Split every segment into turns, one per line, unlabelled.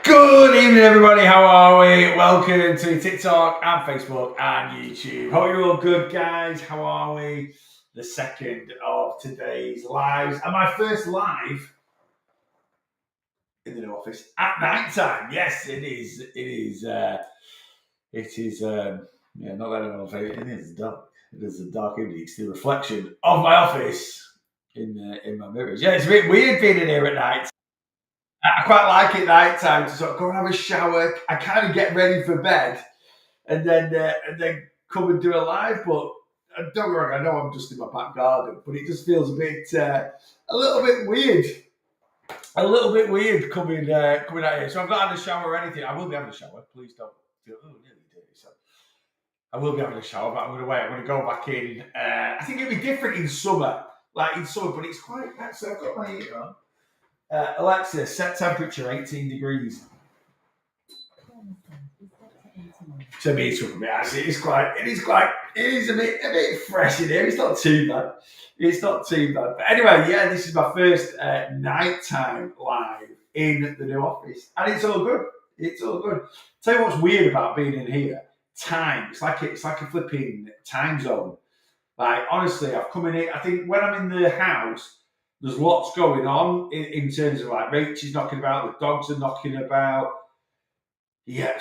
Good evening, everybody. How are we? Welcome to TikTok and Facebook and YouTube. Hope you're all good, guys. How are we? The second of today's lives, and my first live in the new office at night time. Yes, it is. It is. It is. Yeah, not that I'm saying it is dark. It is a dark evening. It's the reflection of my office in my mirrors. Yeah, it's a bit weird being in here at night. I quite like it night time to sort of go and have a shower. I kind of get ready for bed, and then come and do a live. But don't get me wrong, I know I'm just in my back garden, but it just feels a little bit weird. A little bit weird coming out here. So I've not had a shower or anything. I will be having a shower. Please don't feel nearly dirty. So I will be having a shower, but I'm going to wait. I'm going to go back in. I think it'll be different in summer, but it's quite. So I've got my heater on. Alexa, set temperature 18 degrees. To me, it's a bit actually. It is a bit fresh in here. It's not too bad. But anyway, yeah, this is my first nighttime live in the new office, and it's all good. Tell you what's weird about being in here. Time. It's like a flipping time zone. Like honestly, I've come in here. I think when I'm in the house, there's lots going on in terms of like Rachel's knocking about, the dogs are knocking about. Yeah,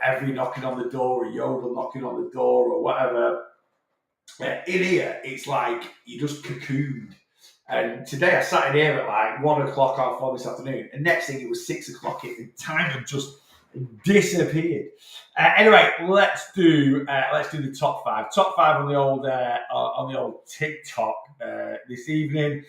every knocking on the door, a yodel knocking on the door, or whatever. In here, it's like you just cocooned. And today I sat in here at like 1 o'clock, 4 this afternoon, and next thing it was 6 o'clock. Time had just disappeared. Anyway, let's do the top five. Top five on the old TikTok this evening.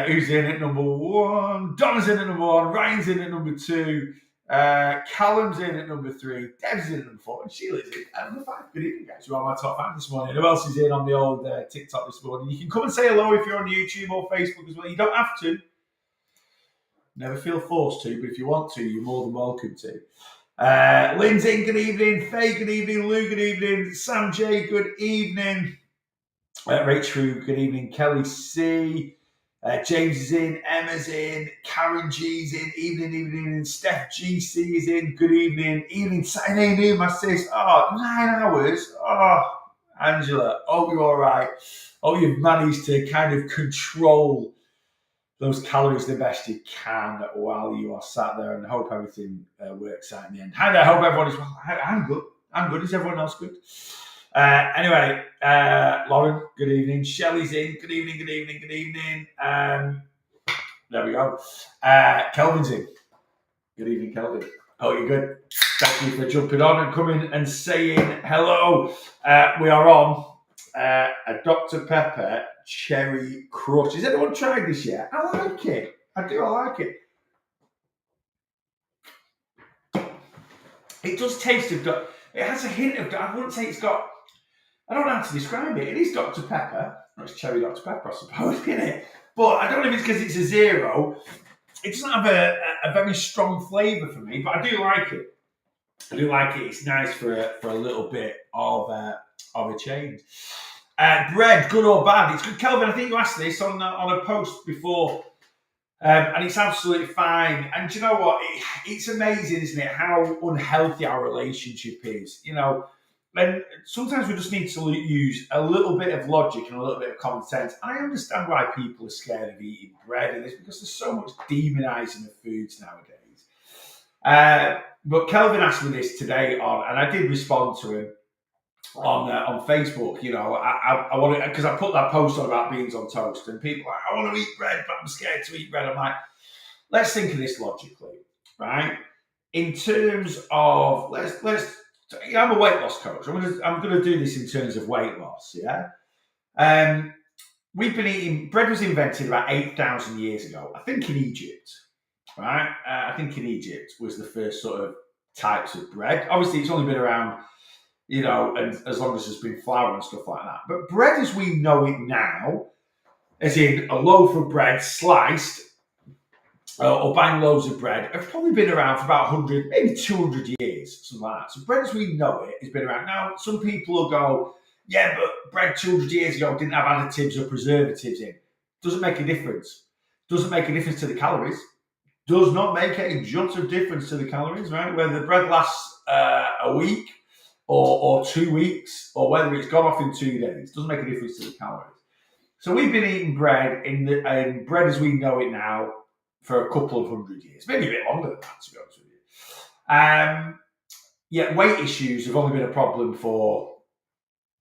Who's in at number one? Donna's in at number one. Ryan's in at number two. Callum's in at number three. Dev's in at number four. And Sheila's in at number five. Good evening, guys. You are my top five this morning. Who else is in on the old TikTok this morning? You can come and say hello if you're on YouTube or Facebook as well. You don't have to. Never feel forced to, but if you want to, you're more than welcome to. Lynn's in, good evening. Faye, good evening. Lou, good evening. Sam J, good evening. Rachel, good evening. Kelly C. James is in, Emma's in, Karen G's in, evening, and Steph GC is in, good evening, Saturday noon, my sis, 9 hours, Angela, hope you're all right, hope you've managed to kind of control those calories the best you can while you are sat there, and hope everything works out in the end. Hi there, hope everyone is well. I'm good, is everyone else good? Anyway, Lauren, good evening. Shelley's in. Good evening. There we go. Kelvin's in. Good evening, Kelvin. Hope you're good. Thank you for jumping on and coming and saying hello. We are on a Dr. Pepper Cherry Crush. Has anyone tried this yet? I like it. I like it. It does taste of... It has a hint of... I wouldn't say it's got... I don't know how to describe it. It is Dr. Pepper. Well, it's cherry Dr. Pepper, I suppose, isn't it? But I don't know if it's because it's a zero. It doesn't have a very strong flavour for me, but I do like it. It's nice for a little bit of a change. Bread, good or bad? It's good, Kelvin. I think you asked this on a post before, and it's absolutely fine. And do you know what? It's amazing, isn't it? How unhealthy our relationship is. And sometimes we just need to use a little bit of logic and a little bit of common sense. I understand why people are scared of eating bread, and it's because there's so much demonising of foods nowadays. But Kelvin asked me this today and I did respond to him on Facebook. I want to, because I put that post on about beans on toast, and people are like, I want to eat bread, but I'm scared to eat bread. I'm like, let's think of this logically, right? In terms of I'm a weight loss coach. I'm going to do this in terms of weight loss. Yeah. We've been eating bread. Was invented about 8,000 years ago. I think in Egypt, right? I think in Egypt was the first sort of types of bread. Obviously, it's only been around, and as long as there's been flour and stuff like that. But bread, as we know it now, as in a loaf of bread sliced. Or buying loaves of bread, have probably been around for about 100, maybe 200 years, something like that. So bread as we know it has been around. Now, some people will go, yeah, but bread 200 years ago didn't have additives or preservatives in. Doesn't make a difference. Doesn't make a difference to the calories. does not make a jot of difference to the calories, right? Whether the bread lasts a week or 2 weeks, or whether it's gone off in 2 days, doesn't make a difference to the calories. So we've been eating bread in bread as we know it now for a couple of 100 years, maybe a bit longer than that, to be honest with you. Yet weight issues have only been a problem for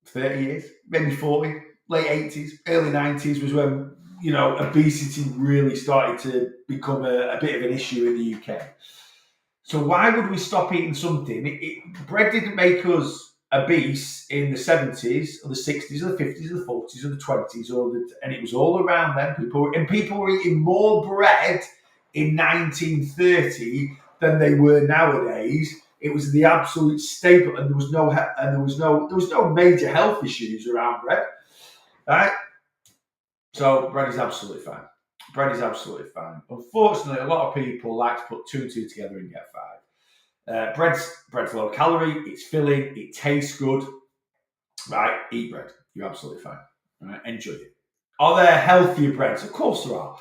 30 years, maybe 40, late 80s, early 90s was when, obesity really started to become a bit of an issue in the UK. So why would we stop eating something? Bread didn't make us obese in the 70s or the 60s or the 50s or the 40s or the 20s, and it was all around then. People were eating more bread in 1930 than they were nowadays. It was the absolute staple, and there was no major health issues around bread, right? So bread is absolutely fine. Bread is absolutely fine. Unfortunately, a lot of people like to put 2 and 2 together and get 5. Bread's low calorie. It's filling. It tastes good. Right? Eat bread. You're absolutely fine. Right? Enjoy it. Are there healthier breads? Of course there are.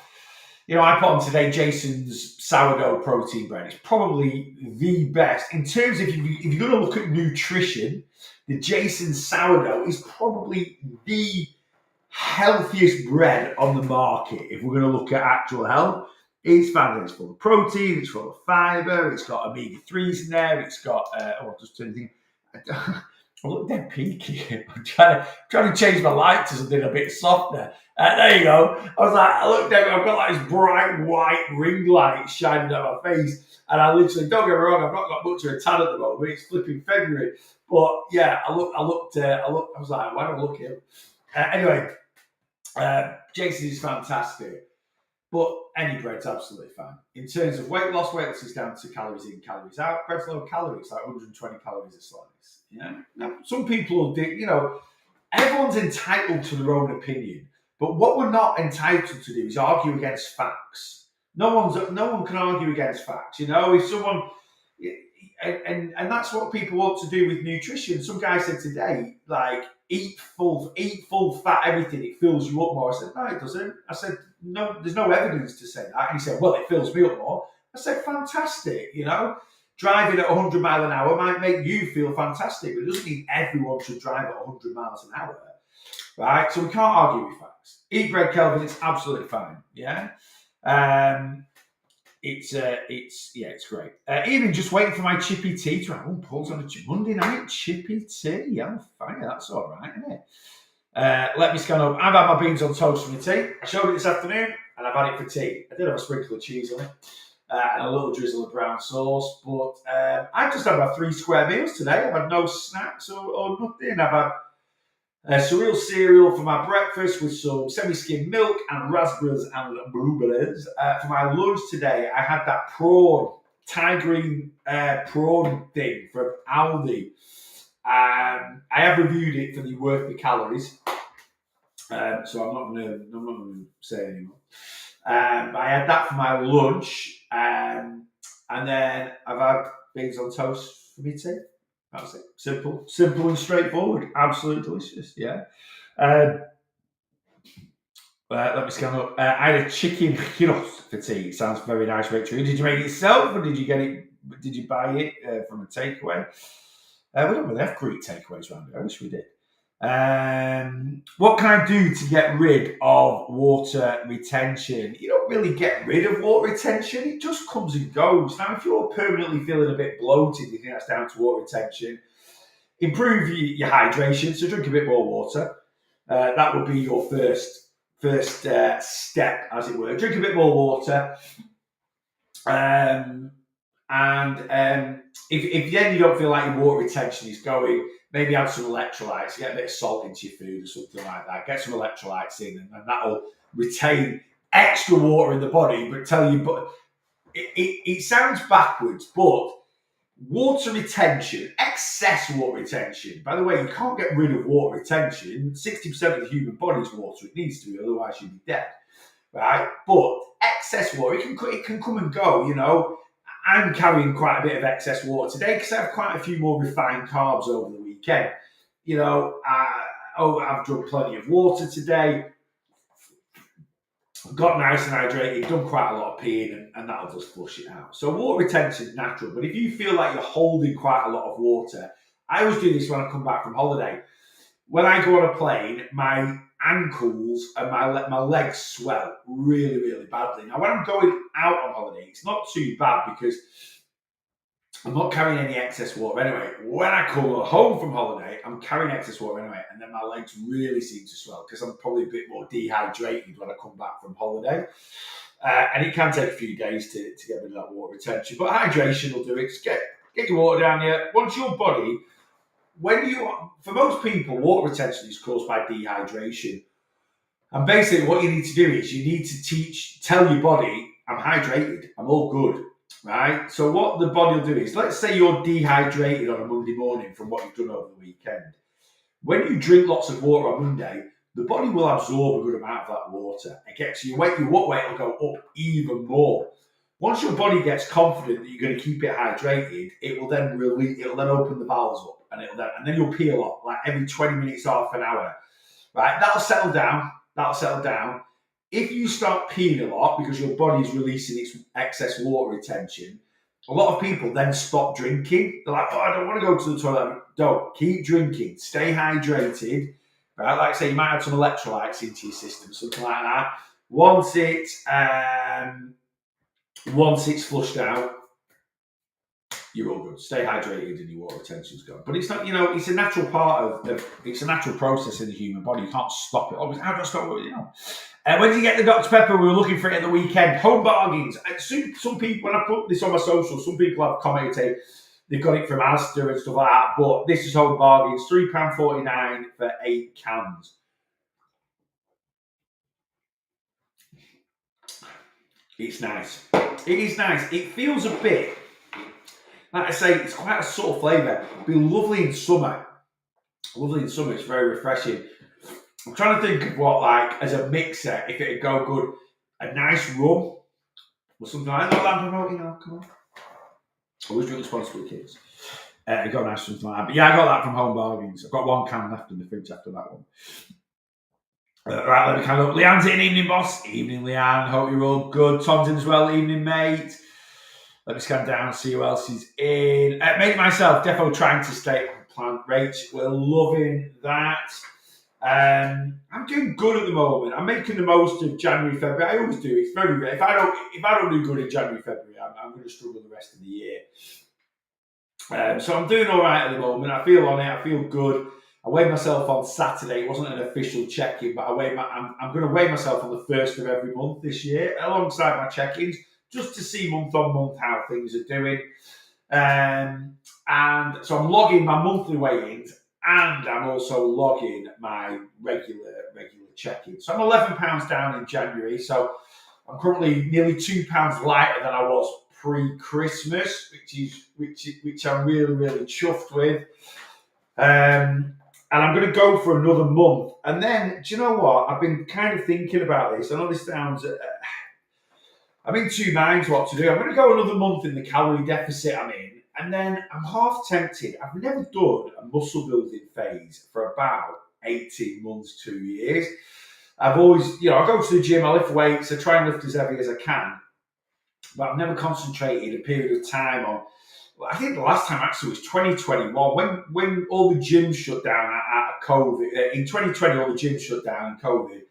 I put on today Jason's sourdough protein bread. It's probably the best in terms of if you're going to look at nutrition. The Jason's sourdough is probably the healthiest bread on the market. If we're going to look at actual health, it's found that it's full of protein, it's full of fibre, it's got omega-3s in there, it's got just anything. I look dead peaky. I'm trying to change my light to something a bit softer. There you go. I looked down, I've got like this bright white ring light shining on my face, and I literally, don't get me wrong, I've not got much of a tan at the moment. It's flipping February, but yeah, I was like, why don't I look here? Anyway, Jason is fantastic, but any bread's absolutely fine. In terms of weight loss is down to calories in, calories out. Bread's low calories, like 120 calories a slice. Now, some people do, everyone's entitled to their own opinion, but what we're not entitled to do is argue against facts. No one can argue against facts. If someone, and that's what people want to do with nutrition. Some guy said today, like, eat full fat everything, it fills you up more. I said, no, it doesn't. I said, no, there's no evidence to say that. And he said, well, it fills me up more. I said, fantastic. Driving at 100 miles an hour might make you feel fantastic, but it doesn't mean everyone should drive at 100 miles an hour, right? So we can't argue with facts. Eat bread, Kelvin, it's absolutely fine. Yeah. It's great. Even just waiting for my chippy tea to have pulls on a Monday night chippy tea. I'm fine. That's all right, isn't it? Let me scan up. I've had my beans on toast for my tea. I showed it this afternoon, and I've had it for tea. I did have a sprinkle of cheese on it and a little drizzle of brown sauce. But I've just had about 3 square meals today. I've had no snacks or nothing. I've had surreal cereal for my breakfast with some semi-skimmed milk and raspberries and blueberries. For my lunch today, I had that Thai green prawn thing from Aldi. I have reviewed it for the worth the calories, so I'm not going to say anymore. But I had that for my lunch, and then I've had beans on toast for me tea. That's it. Simple and straightforward. Absolutely delicious. Yeah. Let me scan up. I had a chicken gyros for tea. It sounds very nice, Rachel. Did you make it yourself, or did you get it? Did you buy it from a takeaway? We don't really have Greek takeaways around here. I wish we did. What can I do to get rid of water retention? You don't really get rid of water retention. It just comes and goes. Now, if you're permanently feeling a bit bloated, you think that's down to water retention, improve your hydration. So drink a bit more water. That would be your first step, as it were. Drink a bit more water. If then you don't feel like your water retention is going, maybe add some electrolytes, get a bit of salt into your food or something like that. Get some electrolytes in, and that'll retain extra water in the body. But it sounds backwards, but water retention, excess water retention. By the way, you can't get rid of water retention. 60% of the human body's water. It needs to be, otherwise you'd be dead, right? But excess water, it can come and go. I'm carrying quite a bit of excess water today because I have quite a few more refined carbs over the weekend. I've drunk plenty of water today. got nice and hydrated, done quite a lot of peeing, and that'll just flush it out. So water retention is natural, but if you feel like you're holding quite a lot of water, I always do this when I come back from holiday. When I go on a plane, my ankles and my legs swell really, really badly. Now, when I'm going out on holiday, it's not too bad because I'm not carrying any excess water anyway. When I come home from holiday, I'm carrying excess water anyway, and then my legs really seem to swell because I'm probably a bit more dehydrated when I come back from holiday. And it can take a few days to get rid of that water retention. But hydration will do it. Just get your water down here. Once your body, for most people, water retention is caused by dehydration. And basically what you need to do is you need to tell your body, I'm hydrated, I'm all good. Right? So what the body will do is, let's say you're dehydrated on a Monday morning from what you've done over the weekend. When you drink lots of water on Monday, the body will absorb a good amount of that water. Again, so your what weight will go up even more. Once your body gets confident that you're going to keep it hydrated, it will then open the valves up, and then you'll pee a lot, like every 20 minutes, half an hour. Right? That'll settle down. If you start peeing a lot because your body's releasing its excess water retention, a lot of people then stop drinking. They're like, oh, I don't want to go to the toilet. Don't. Keep drinking. Stay hydrated. Right? Like I say, you might have some electrolytes into your system, something like that. Once it's flushed out, you're all good. Stay hydrated and your water retention's gone. But it's not, it's a natural part it's a natural process in the human body. You can't stop it. Obviously, how do I stop it, when did you get the Dr. Pepper? We were looking for it at the weekend. Home bargains. Some people, when I put this on my social, some people have commented they've got it from Asda and stuff like that. But this is home bargains. £3.49 for 8 cans. It's nice. It is nice. It feels a bit, like I say, it's quite a subtle flavour. It'd be lovely in summer. It's very refreshing. I'm trying to think of what, like, as a mixer, if it'd go good, a nice rum or something like that. Not that promoting, come on. Always drink responsibly, kids. Go nice something like that. But yeah, I got that from Home Bargains. I've got 1 can left in the fridge after that one. Right, let me count up. Leanne's in. Evening, boss. Evening, Leanne. Hope you're all good. Tom's in as well. Evening, mate. Let me scan down and see who else is in. Mate, myself, defo trying to stay on plan. Rach, we're loving that. I'm doing good at the moment. I'm making the most of January, February. I always do. It's very rare. If I don't do good in January, February, I'm going to struggle the rest of the year. So I'm doing all right at the moment. I feel on it. I feel good. I weighed myself on Saturday. It wasn't an official check-in, but I'm going to weigh myself on the 1st of every month this year, alongside my check-ins, just to see month on month how things are doing. And so I'm logging my monthly weigh-ins, and I'm also logging my regular check-in. So I'm £11 down in January. So I'm currently nearly £2 lighter than I was pre-Christmas, which I'm really, really chuffed with. And I'm going to go for another month. And then, do you know what? I've been kind of thinking about this. I know this sounds... I'm in 2 minds what to do. I'm going to go another month in the calorie deficit I'm in. And then I'm half tempted. I've never done a muscle building phase for about 18 months, 2 years. I've always, I go to the gym, I lift weights, I try and lift as heavy as I can. But I've never concentrated a period of time on... I think the last time actually was 2021 when all the gyms shut down out of COVID. In 2020, all the gyms shut down in COVID.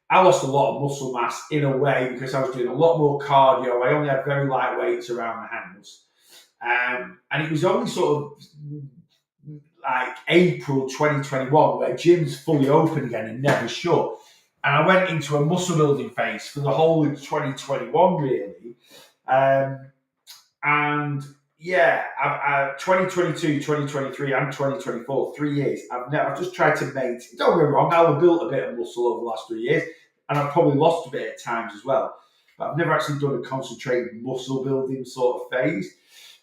I lost a lot of muscle mass in a way because I was doing a lot more cardio. I only had very light weights around the house. And it was only sort of like April 2021 where gyms fully open again and never shut. And I went into a muscle building phase for the whole of 2021 really. And yeah, 2022, 2023, and 2024, 3 years. I've just tried to maintain. Don't get me wrong, I've built a bit of muscle over the last 3 years, and I've probably lost a bit at times as well. But I've never actually done a concentrated muscle building sort of phase.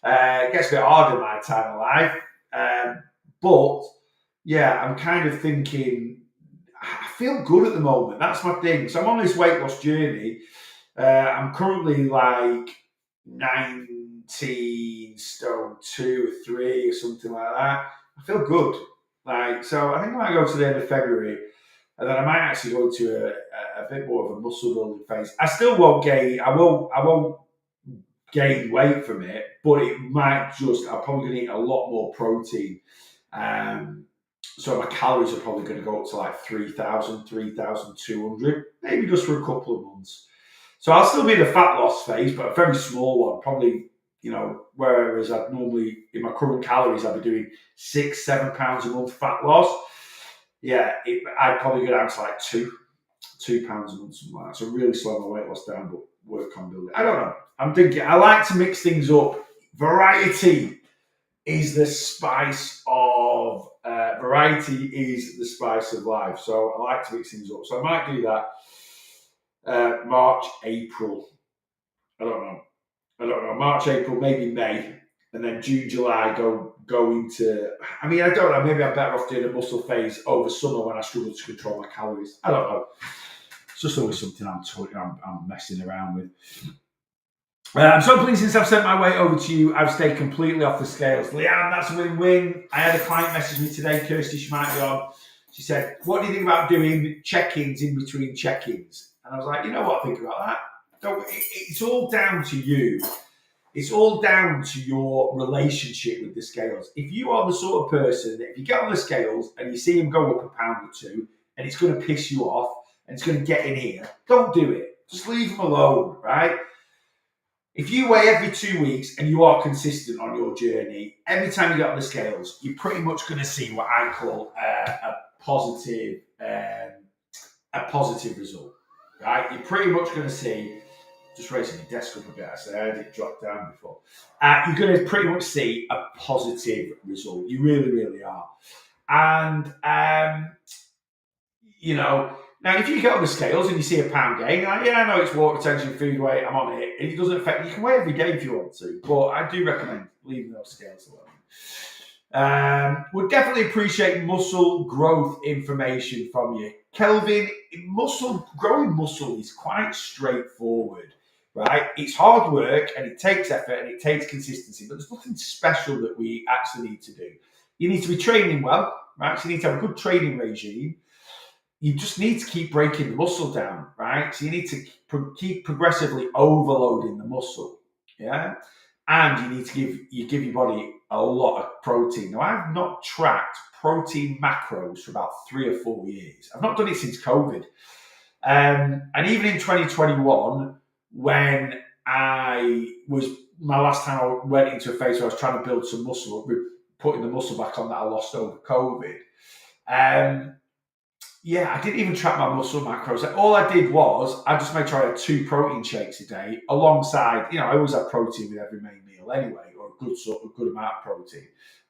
It gets a bit harder in my time of life. But yeah, I'm kind of thinking, I feel good at the moment. That's my thing. So I'm on this weight loss journey. I'm currently like 19 stone 2 or 3 or something like that. I feel good. So I think I might go to the end of February, And then I might actually go into a bit more of a muscle building phase. I still won't gain. I won't gain weight from it, but it might just. I'm probably going to eat a lot more protein. So my calories are probably going to go up to like 3,000, 3,200, maybe just for a couple of months. So I'll still be in the fat loss phase, but a very small one, probably, whereas I'd normally, in my current calories, I'd be doing 6, 7 pounds a month fat loss. Yeah, I'd probably go down to like 2 pounds a month, something like that. So really slow my weight loss down, but work on building. I don't know. I'm thinking, I like to mix things up. Variety is the spice of life. So I like to mix things up. So I might do that March, April. I don't know. March, April, maybe May, and then June, July go into. I mean, I don't know. Maybe I'm better off doing a muscle phase over summer when I struggle to control my calories. I don't know. It's just always something I'm messing around with. I'm so pleased since I've sent my weight over to you, I've stayed completely off the scales. Leanne, that's a win-win. I had a client message me today, Kirsty, she might be on. She said, what do you think about doing check-ins in between check-ins? And I was like, you know what I think about that? It's all down to you. It's all down to your relationship with the scales. If you are the sort of person that if you get on the scales and you see them go up a pound or two and it's going to piss you off and it's going to get in here, don't do it. Just leave them alone, right? If you weigh every 2 weeks and you are consistent on your journey, every time you get on the scales, you're pretty much going to see what I call a positive result, right? You're pretty much going to see, just raising the desk up a bit, I had it drop down before. You're going to pretty much see a positive result. You really, really are. And, now, if you get on the scales and you see a pound gain, you're like, yeah, I know it's water retention, food weight, I'm on it. It doesn't affect you. Can weigh every day if you want to, but I do recommend leaving those scales alone. Would definitely appreciate muscle growth information from you. Kelvin, growing muscle is quite straightforward, right? It's hard work and it takes effort and it takes consistency, but there's nothing special that we actually need to do. You need to be training well, right? So you need to have a good training regime. You just need to keep breaking the muscle down, right? So you need to keep progressively overloading the muscle, yeah? And you need to give your body a lot of protein. Now, I've not tracked protein macros for about 3 or 4 years. I've not done it since COVID. And even in 2021, when my last time I went into a phase where I was trying to build some muscle, putting the muscle back on that I lost over COVID, I didn't even track my muscle macros. All I did was I just made sure I had 2 protein shakes a day alongside, I always have protein with every main meal anyway, or a good amount of protein.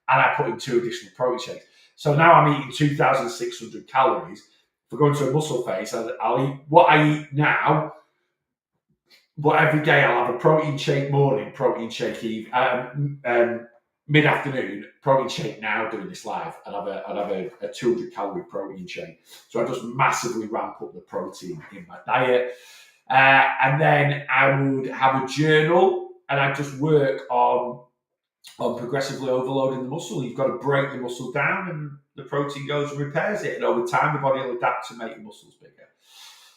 And I put in 2 additional protein shakes. So now I'm eating 2,600 calories. If I go into a muscle phase, I'll eat what I eat now, but every day I'll have a protein shake morning, protein shake evening, mid-afternoon, protein shake now doing this live, and I'd have a 200 calorie protein shake. So I just massively ramp up the protein in my diet. And then I would have a journal and I'd just work on progressively overloading the muscle. You've got to break the muscle down and the protein goes and repairs it. And over time, the body will adapt to make your muscles bigger.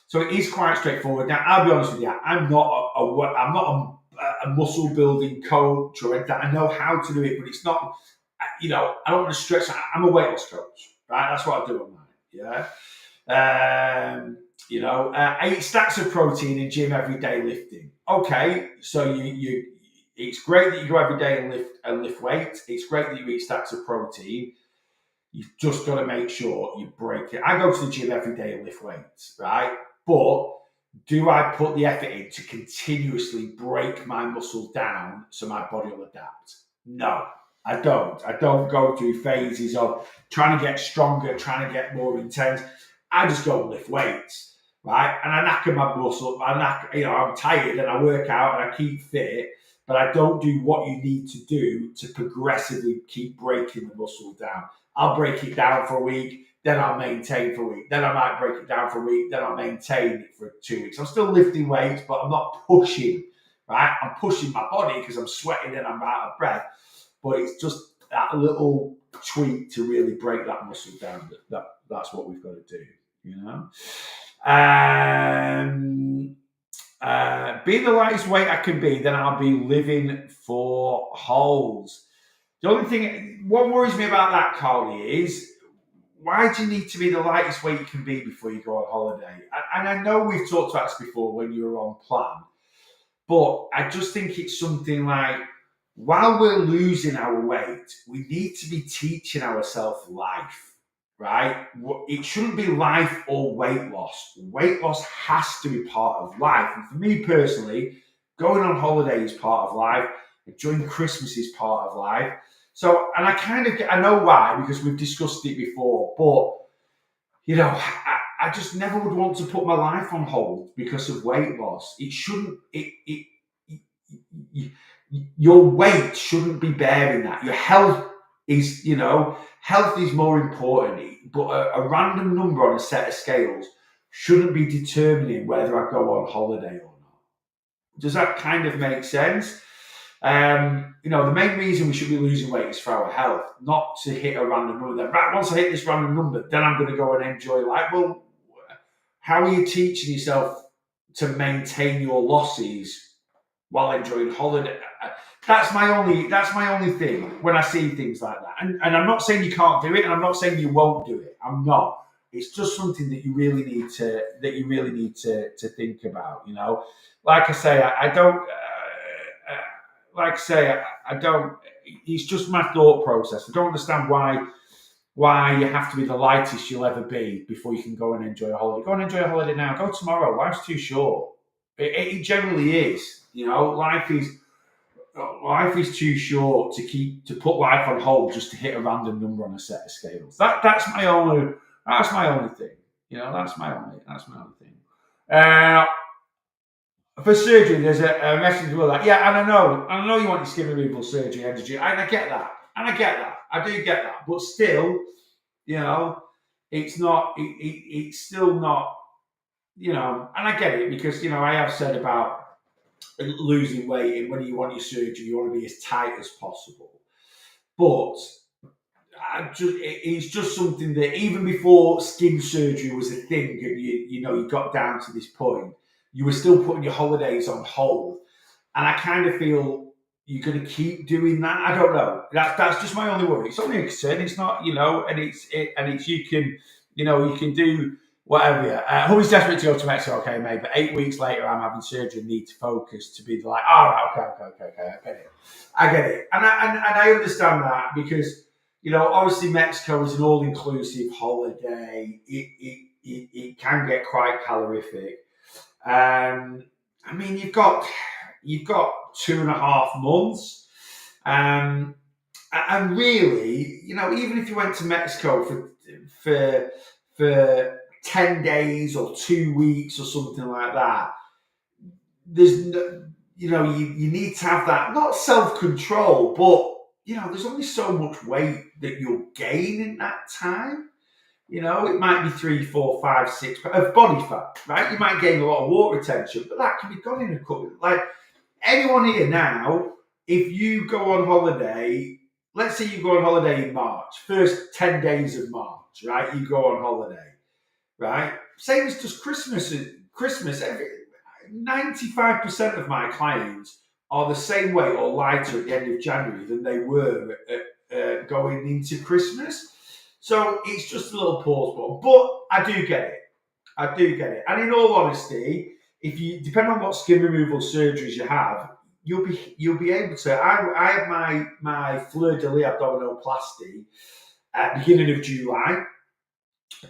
So it is quite straightforward. Now, I'll be honest with you, I'm not a muscle building coach or anything. I know how to do it, but it's not, I don't want to stretch. I'm a weight loss coach, right? That's what I do online. Yeah. 8 stacks of protein in gym every day lifting. Okay. So it's great that you go every day and lift weights. It's great that you eat stacks of protein. You've just got to make sure you break it. I go to the gym every day and lift weights, right? But do I put the effort in to continuously break my muscle down so my body will adapt? No, I don't. I don't go through phases of trying to get stronger, trying to get more intense. I just go and lift weights, right? And I knacker my muscle. I'm tired and I work out and I keep fit, but I don't do what you need to do to progressively keep breaking the muscle down. I'll break it down for a week, then I'll maintain for a week. Then I might break it down for a week, then I'll maintain it for 2 weeks. I'm still lifting weights, but I'm not pushing, right? I'm pushing my body because I'm sweating and I'm out of breath. But it's just that little tweak to really break that muscle down. That's what we've got to do. you know. Being the lightest weight I can be, then I'll be living for holes. The only thing, what worries me about that, Carly, is why do you need to be the lightest weight you can be before you go on holiday? And I know we've talked about this before when you were on plan, but I just think it's something like, while we're losing our weight, we need to be teaching ourselves life, right? It shouldn't be life or weight loss. Weight loss has to be part of life. And for me personally, going on holiday is part of life. Enjoying Christmas is part of life. So, and I know why, because we've discussed it before, but, I just never would want to put my life on hold because of weight loss. It shouldn't, your weight shouldn't be bearing that. Your health is, health is more important, but a random number on a set of scales shouldn't be determining whether I go on holiday or not. Does that kind of make sense? The main reason we should be losing weight is for our health, not to hit a random number. Then, right, once I hit this random number, then I'm going to go and enjoy life. Well, how are you teaching yourself to maintain your losses while enjoying holiday? That's my only thing when I see things like that. And I'm not saying you can't do it, and I'm not saying you won't do it. I'm not. It's just something that you really need to think about. Like I say, I don't. Like I say, I don't. It's just my thought process. I don't understand why you have to be the lightest you'll ever be before you can go and enjoy a holiday. Go and enjoy a holiday now. Go tomorrow. Life's too short. It generally is. Life is too short to put life on hold just to hit a random number on a set of scales. That's my only thing. That's my only thing. For surgery, there's a message below that. Yeah, and I know you want your skin removal surgery, energy, and I get that. I do get that. But still, it's not. It's still not. And I get it because I have said about losing weight, and when you want your surgery, you want to be as tight as possible. But it's just something that even before skin surgery was a thing, and you got down to this point, you were still putting your holidays on hold, and I kind of feel you're going to keep doing that. I don't know. That's just my only worry. It's only a concern. It's not, and it's you can do whatever. Hubby's desperate to go to Mexico, okay, mate. But 8 weeks later, I'm having surgery and need to focus to be like, all right, okay, I get it, and I understand that because obviously Mexico is an all-inclusive holiday. It can get quite calorific. You've got 2.5 months, and really, even if you went to Mexico for 10 days or 2 weeks or something like that, there's you need to have that, not self-control, but there's only so much weight that you'll gain in that time. It might be 3, 4, 5, 6 of body fat, right? You might gain a lot of water retention, but that can be gone in a couple. Like anyone here now, if you go on holiday, let's say you go on holiday in March, first 10 days of March, right? You go on holiday, right? Same as just Christmas. 95% of my clients are the same weight or lighter at the end of January than they were going into Christmas. So it's just a little pause button, but I do get it. And in all honesty, if you depend on what skin removal surgeries you have, you'll be able to. I had my fleur de lis abdominoplasty at the beginning of July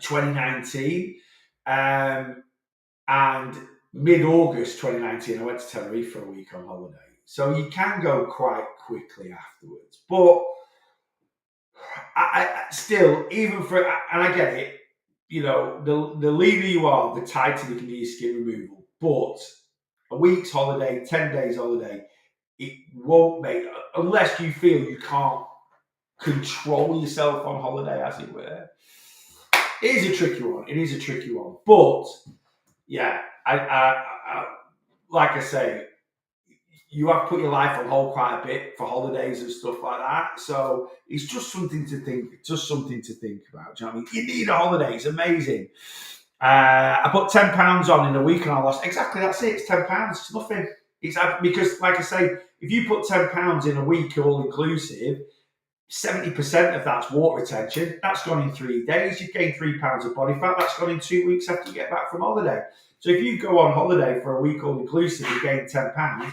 2019, and mid-August 2019, I went to Tenerife for a week on holiday. So you can go quite quickly afterwards, but I still, even for, and I get it, the leaner you are, the tighter you can do your skin removal. But a week's holiday, 10 days holiday, it won't make, unless you feel you can't control yourself on holiday, as it were. It is a tricky one. But yeah, I like I say, you have put your life on hold quite a bit for holidays and stuff like that. So it's just something to think about. Do you know what I mean? You need a holiday. It's amazing. I put £10 on in a week and I lost. Exactly, that's it. It's £10. It's nothing. It's because, like I say, if you put £10 in a week, all inclusive, 70% of that's water retention. That's gone in 3 days. You've gained £3 of body fat. That's gone in 2 weeks after you get back from holiday. So if you go on holiday for a week all inclusive, you gain £10.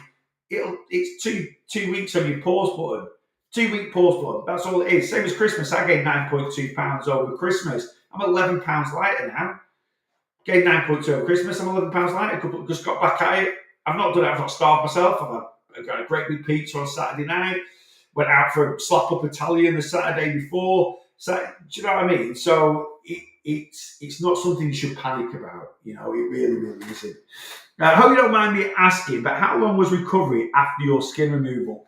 It's two weeks on your pause button. 2 week pause button. That's all it is. Same as Christmas. I gained £9.2 over Christmas. I'm £11 lighter now. Gained 9.2 over Christmas. I'm £11 lighter. Just got back at it. I've not done it. I've not starved myself. I've got a great big pizza on Saturday night. Went out for a slap up Italian the Saturday before. So, do you know what I mean? So it's not something you should panic about. You know, it really, really isn't. I hope you don't mind me asking, but how long was recovery after your skin removal?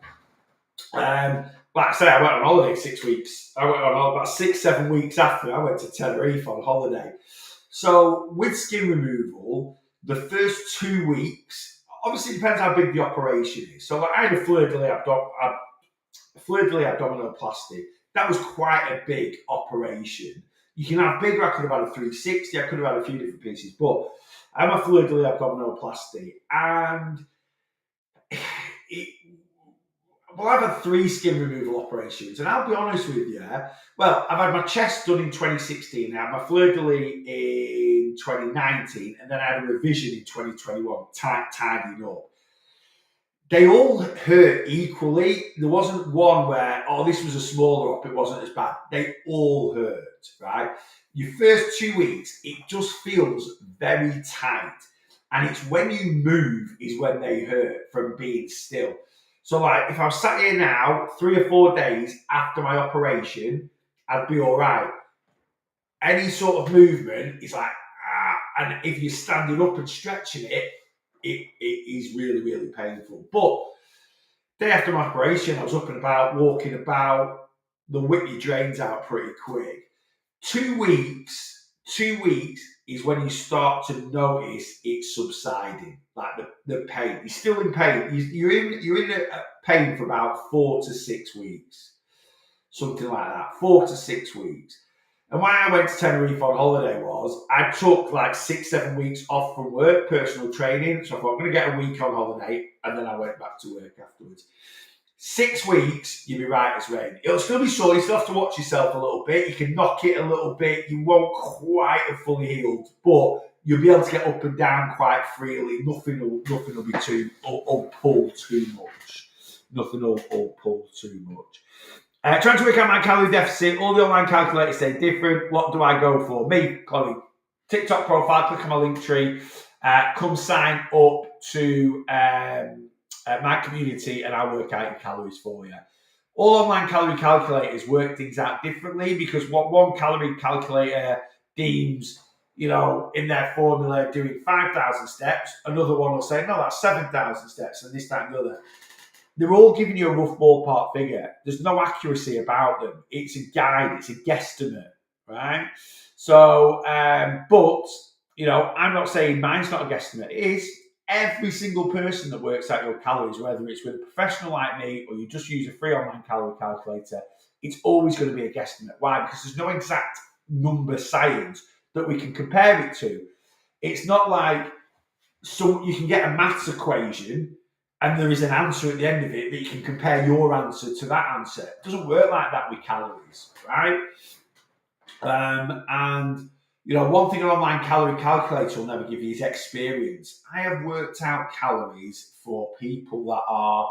Like I say, I went on holiday 6 weeks. I went on about 6-7 weeks after. I went to Tenerife on holiday. So with skin removal, the first 2 weeks, obviously it depends how big the operation is. So like I had a fleur-de-lis abdominoplasty. That was quite a big operation. You can have bigger. I could have had a 360. I could have had a few different pieces, but I'm a fleur-de-lis abdominoplasty, and I've had 3 skin removal operations, and I'll be honest with you. Well, I've had my chest done in 2016. I had my fleur-de-lis in 2019, and then I had a revision in 2021, tidying up. They all hurt equally. There wasn't one where, this was a smaller up, it wasn't as bad. They all hurt, right? Your first 2 weeks, it just feels very tight. And it's when you move is when they hurt from being still. So like, if I was sat here now, 3 or 4 days after my operation, I'd be all right. Any sort of movement is like, and if you're standing up and stretching it is really, really painful. But day after my operation, I was up and about, walking about. The whippy drains out pretty quick. 2 weeks is when you start to notice it subsiding, like the pain. You're still in pain. You're in a pain for about 4 to 6 weeks, something like that. 4 to 6 weeks. And why I went to Tenerife on holiday was I took like 6-7 weeks off from work, personal training. So I thought I'm going to get a week on holiday, and then I went back to work afterwards. 6 weeks, you'll be right as rain. It'll still be sore. You still have to watch yourself a little bit. You can knock it a little bit. You won't quite have fully healed, but you'll be able to get up and down quite freely. Nothing will be too or pull too much. Nothing will pull too much. Trying to work out my calorie deficit. All the online calculators say different. What do I go for? Me, Colin. TikTok profile. Click on my link tree. Come sign up to my community, and I'll work out your calories for you. All online calorie calculators work things out differently, because what one calorie calculator deems, in their formula doing 5,000 steps, another one will say, no, that's 7,000 steps, and this, that, and the other. They're all giving you a rough ballpark figure. There's no accuracy about them. It's a guide. It's a guesstimate, right? So, but, I'm not saying mine's not a guesstimate. It is. Every single person that works out your calories, whether it's with a professional like me or you just use a free online calorie calculator, it's always going to be a guesstimate. Why? Because there's no exact number science that we can compare it to. It's not like you can get a maths equation and there is an answer at the end of it that you can compare your answer to that answer. It doesn't work like that with calories, right? And one thing an online calorie calculator will never give you is experience. I have worked out calories for people that are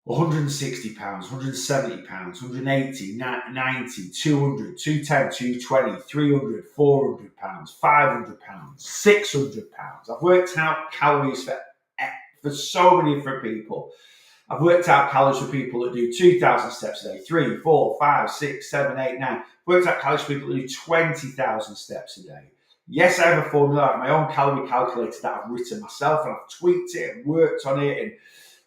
160 pounds, 170 pounds, 180, 90, 200, 210, 220, 300, 400 pounds, 500 pounds, 600 pounds. I've worked out calories for so many different people. I've worked out calories for people that do 2,000 steps a day, 3, 4, 5, 6, 7, 8, 9. I've worked out calories for people that do 20,000 steps a day. Yes, I have a formula. I have my own calorie calculator that I've written myself, and I've tweaked it and worked on it, and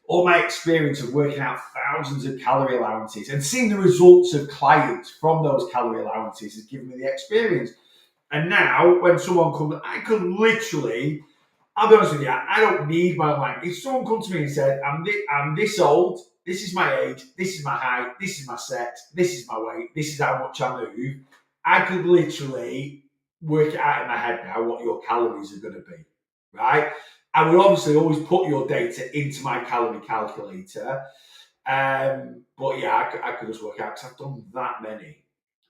all my experience of working out thousands of calorie allowances and seeing the results of clients from those calorie allowances has given me the experience. And now, when someone comes, I could literally, I'll be honest with you, I don't need my online. If someone comes to me and said, I'm this old, this is my age, this is my height, this is my sex, this is my weight, this is how much I move, I could literally work it out in my head now what your calories are going to be, right? I will obviously always put your data into my calorie calculator. But yeah, I could just work out because I've done that many,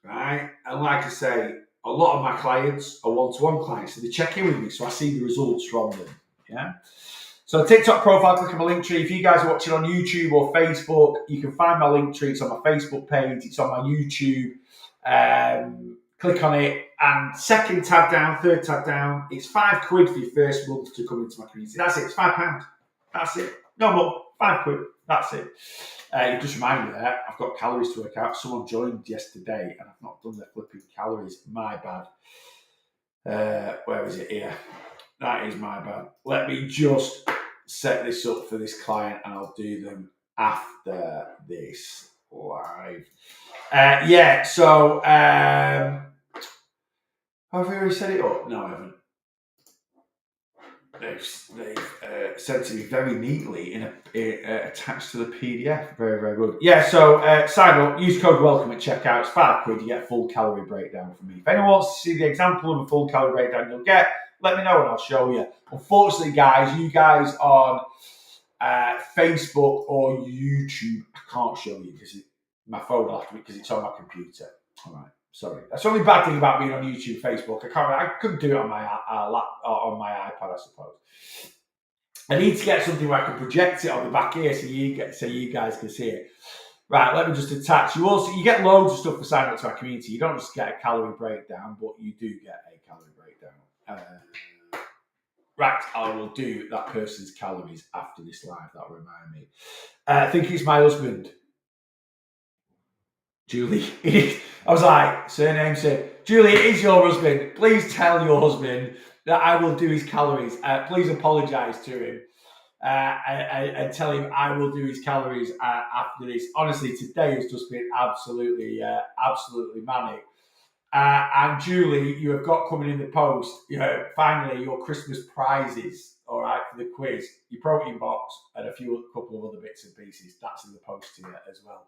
right? And like I say, a lot of my clients are one-to-one clients, so they check in with me, so I see the results from them. Yeah. So TikTok profile, click on my link tree. If you guys are watching on YouTube or Facebook, you can find my link tree. It's on my Facebook page. It's on my YouTube. Click on it, and second tab down, third tab down. It's £5 for your first month to come into my community. That's it. It's £5. That's it. No more. £5. That's it. You just reminded me there, I've got calories to work out. Someone joined yesterday and I've not done their flipping calories. My bad. Where is it here? That is my bad. Let me just set this up for this client and I'll do them after this live. So have I already set it up? No, I haven't. They've sent to me very neatly attached to the PDF. Very, very good. Yeah, so sign up, use code WELCOME at checkout. It's £5. You get a full calorie breakdown from me. If anyone wants to see the example of a full calorie breakdown you'll get, let me know and I'll show you. Unfortunately, guys, you guys on Facebook or YouTube, I can't show you because my phone will have to because it's on my computer. All right. Sorry, that's the only bad thing about being on YouTube, Facebook. I couldn't do it on my on my iPad, I suppose. I need to get something where I can project it on the back here so you guys can see it. Right, let me just attach. You get loads of stuff for signing up to our community. You don't just get a calorie breakdown, but you do get a calorie breakdown. Right, I will do that person's calories after this live. That'll remind me. I think it's my husband. Julie, I was like, surname said, Julie, it is your husband. Please tell your husband that I will do his calories. Please apologise to him and tell him I will do his calories after this. Honestly, today has just been absolutely manic. And Julie, you have got coming in the post, finally your Christmas prizes, all right, for the quiz, your protein box, and a couple of other bits and pieces. That's in the post here as well.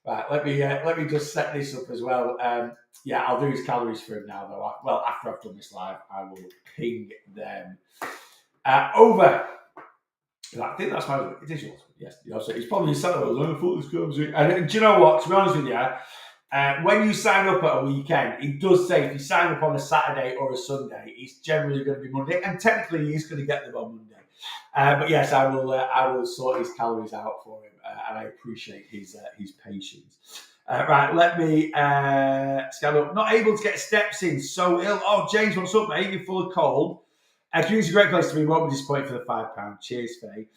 Right, let me just set this up as well. I'll do his calories for him now, though. After I've done this live, I will ping them over. I think that's my. It is yours. Yes, so it's probably Saturday. I thought this comes in. And do you know what? To be honest with you, when you sign up at a weekend, it does say if you sign up on a Saturday or a Sunday, it's generally going to be Monday, and technically he's going to get them on Monday. But yes, I will sort his calories out for him, and I appreciate his patience. Right, let me scan up. Not able to get steps in, so ill. Oh, James, what's up, mate? You're full of cold. Community's a great place to be. Won't be disappointed for the £5. Cheers, Faye.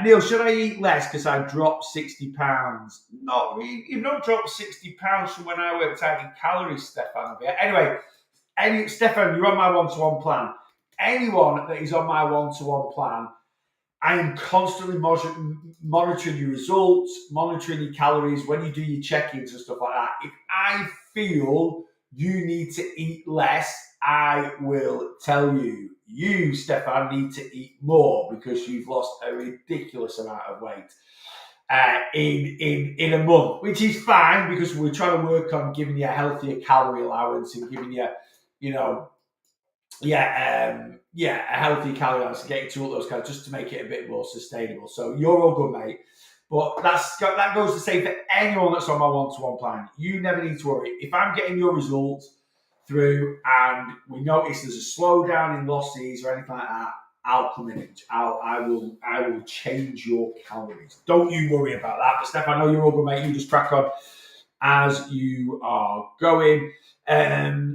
Neil, should I eat less because I dropped 60 pounds? Not really. You've not dropped 60 pounds from when I worked out in calories, Stefan. Anyway, Stefan, you're on my one-to-one plan. Anyone that is on my one-to-one plan, I am constantly monitoring your results, monitoring your calories when you do your check-ins and stuff like that. If I feel you need to eat less, I will tell you. You, Stefan, need to eat more because you've lost a ridiculous amount of weight in a month, which is fine because we're trying to work on giving you a healthier calorie allowance and giving you, a healthy calorie allowance and getting to all those calories just to make it a bit more sustainable. So you're all good, mate. But that goes to say for anyone that's on my one-to-one plan, you never need to worry. If I'm getting your results through and we notice there's a slowdown in losses or anything like that, I'll come in and I will change your calories. Don't you worry about that. But Steph, I know you're all good, mate. You just crack on as you are going. Right,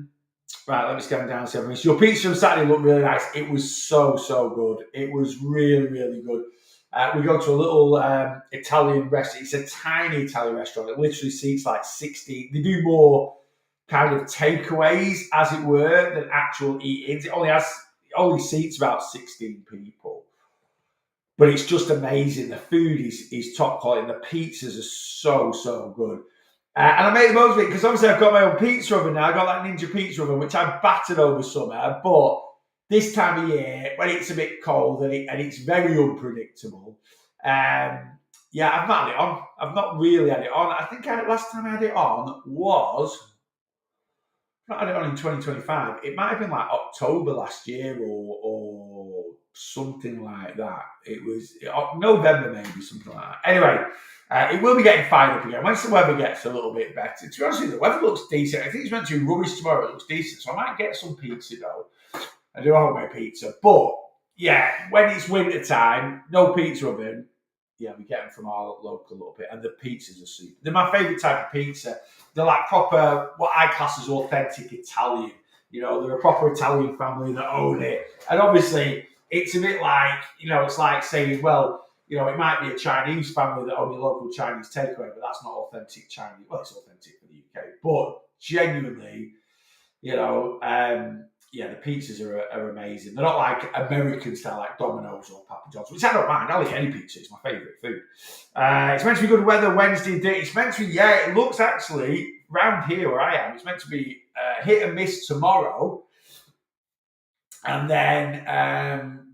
let me scan down 7 minutes. Your pizza from Saturday looked really nice. It was so good. It was really, really good. We go to a little Italian restaurant. It's a tiny Italian restaurant. It literally seats like 16. They do more kind of takeaways, as it were, than actual eat-ins. It only seats about 16 people. But it's just amazing. The food is top quality. And the pizzas are so good. And I made the most of it because obviously I've got my own pizza oven now. I got that Ninja pizza oven, which I battered over summer. But this time of year, when it's a bit cold and it's very unpredictable, I've not had it on. I've not really had it on. I think last time I had it on was not had it on in 2025. It might have been like October last year or something like that. It was November, maybe, something like that. Anyway, it will be getting fired up again once the weather gets a little bit better. To be honest with you, the weather looks decent. I think it's meant to be rubbish tomorrow. It looks decent. So I might get some pizza, though. I do homemade pizza. But, yeah, when it's winter time, no pizza oven. Yeah, we get them from our local little bit. And the pizzas are super. They're my favourite type of pizza. They're like proper, what I class as authentic Italian. You know, they're a proper Italian family that own it. And obviously, it's a bit like, you know, it's like saying, well, you know, it might be a Chinese family that own your local Chinese takeaway, but that's not authentic Chinese. Well, it's authentic for the UK. But genuinely, you know, yeah, the pizzas are amazing. They're not like American style, like Domino's or Papa John's, which I don't mind. I'll eat any pizza. It's my favourite food. It's meant to be good weather Wednesday. It's meant to be, yeah, it looks actually, round here where I am, it's meant to be hit and miss tomorrow. And then,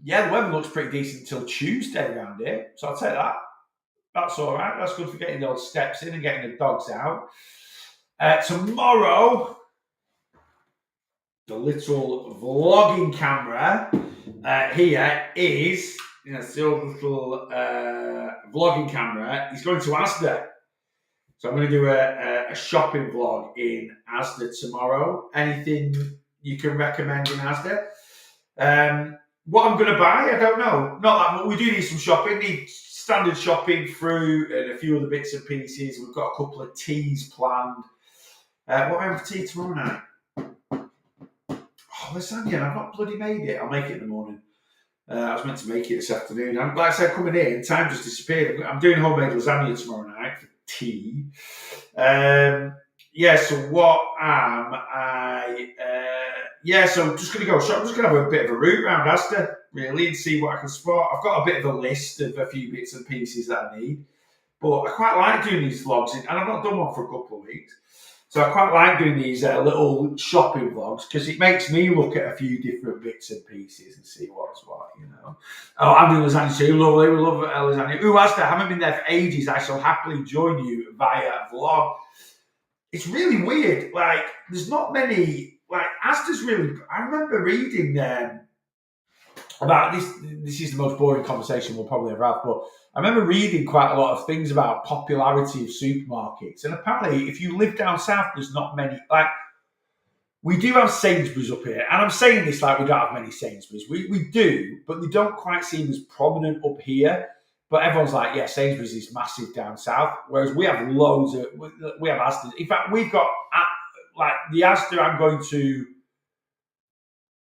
yeah, the weather looks pretty decent until Tuesday around here. So I'll take that. That's all right. That's good for getting those steps in and getting the dogs out. Tomorrow, the little vlogging camera here is, you know, the little vlogging camera. He's going to Asda. So I'm going to do a shopping vlog in Asda tomorrow. Anything you can recommend in Asda? What I'm going to buy, I don't know. Not that much. We do need some shopping. Need standard shopping, fruit, and a few other bits and pieces. We've got a couple of teas planned. What am I having for tea tomorrow night? Oh, lasagna. I've not bloody made it. I'll make it in the morning. I was meant to make it this afternoon. Like I said, coming in, time just disappeared. I'm doing homemade lasagna tomorrow night for tea. Yeah, so what am I? Yeah, so I'm just going to go shop. I'm just going to have a bit of a route around Asda, really, and see what I can spot. I've got a bit of a list of a few bits and pieces that I need. But I quite like doing these vlogs, and I've not done one for a couple of weeks. So I quite like doing these little shopping vlogs because it makes me look at a few different bits and pieces and see what's what, you know. Oh, I'm doing lasagna too. Lovely. We love lasagna. Ooh, Asda, I haven't been there for ages. I shall happily join you via vlog. It's really weird. Like, there's not many, like, Asda's really, I remember reading about this. This is the most boring conversation we'll probably ever have, but I remember reading quite a lot of things about popularity of supermarkets. And apparently, if you live down south, there's not many. Like, we do have Sainsbury's up here. And I'm saying this like we don't have many Sainsbury's. We do, but they don't quite seem as prominent up here. But everyone's like, yeah, Sainsbury's is massive down south. Whereas we have loads of, we have Asda. In fact, we've got, like, the Asda I'm going to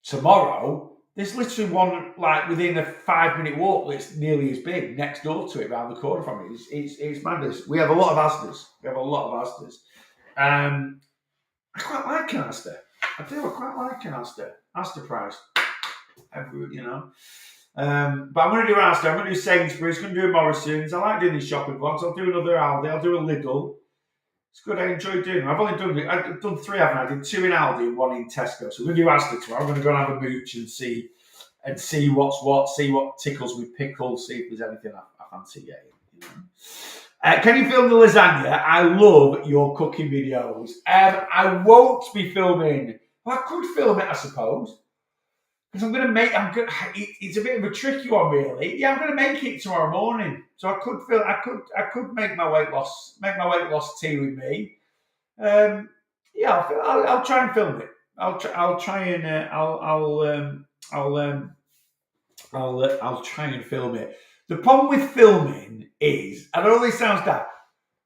tomorrow, there's literally one, like, within a 5-minute walk that's nearly as big next door to it, around the corner from it. It's madness. We have a lot of Asdas. I quite like an Asda. I do. I quite like an Asda. Asda price. You know. But I'm going to do Asda. I'm going to do Sainsbury's. I'm going to do Morrison's. I like doing these shopping vlogs. I'll do another Aldi. I'll do a Lidl. It's good. I enjoy doing them. I've done 3, haven't I? I did 2 in Aldi and 1 in Tesco. So we're going to do Asda tomorrow. I'm going to go and have a mooch and see what's what. See what tickles me pickles. See if there's anything I fancy getting. You know. Can you film the lasagna? I love your cooking videos. I won't be filming. Well, I could film it, I suppose. Because it's a bit of a tricky one, really. Yeah, I'm going to make it tomorrow morning. So I could make my weight loss tea with me. Yeah, I'll try and film it. I'll try and film it. The problem with filming is, I know this sounds daft,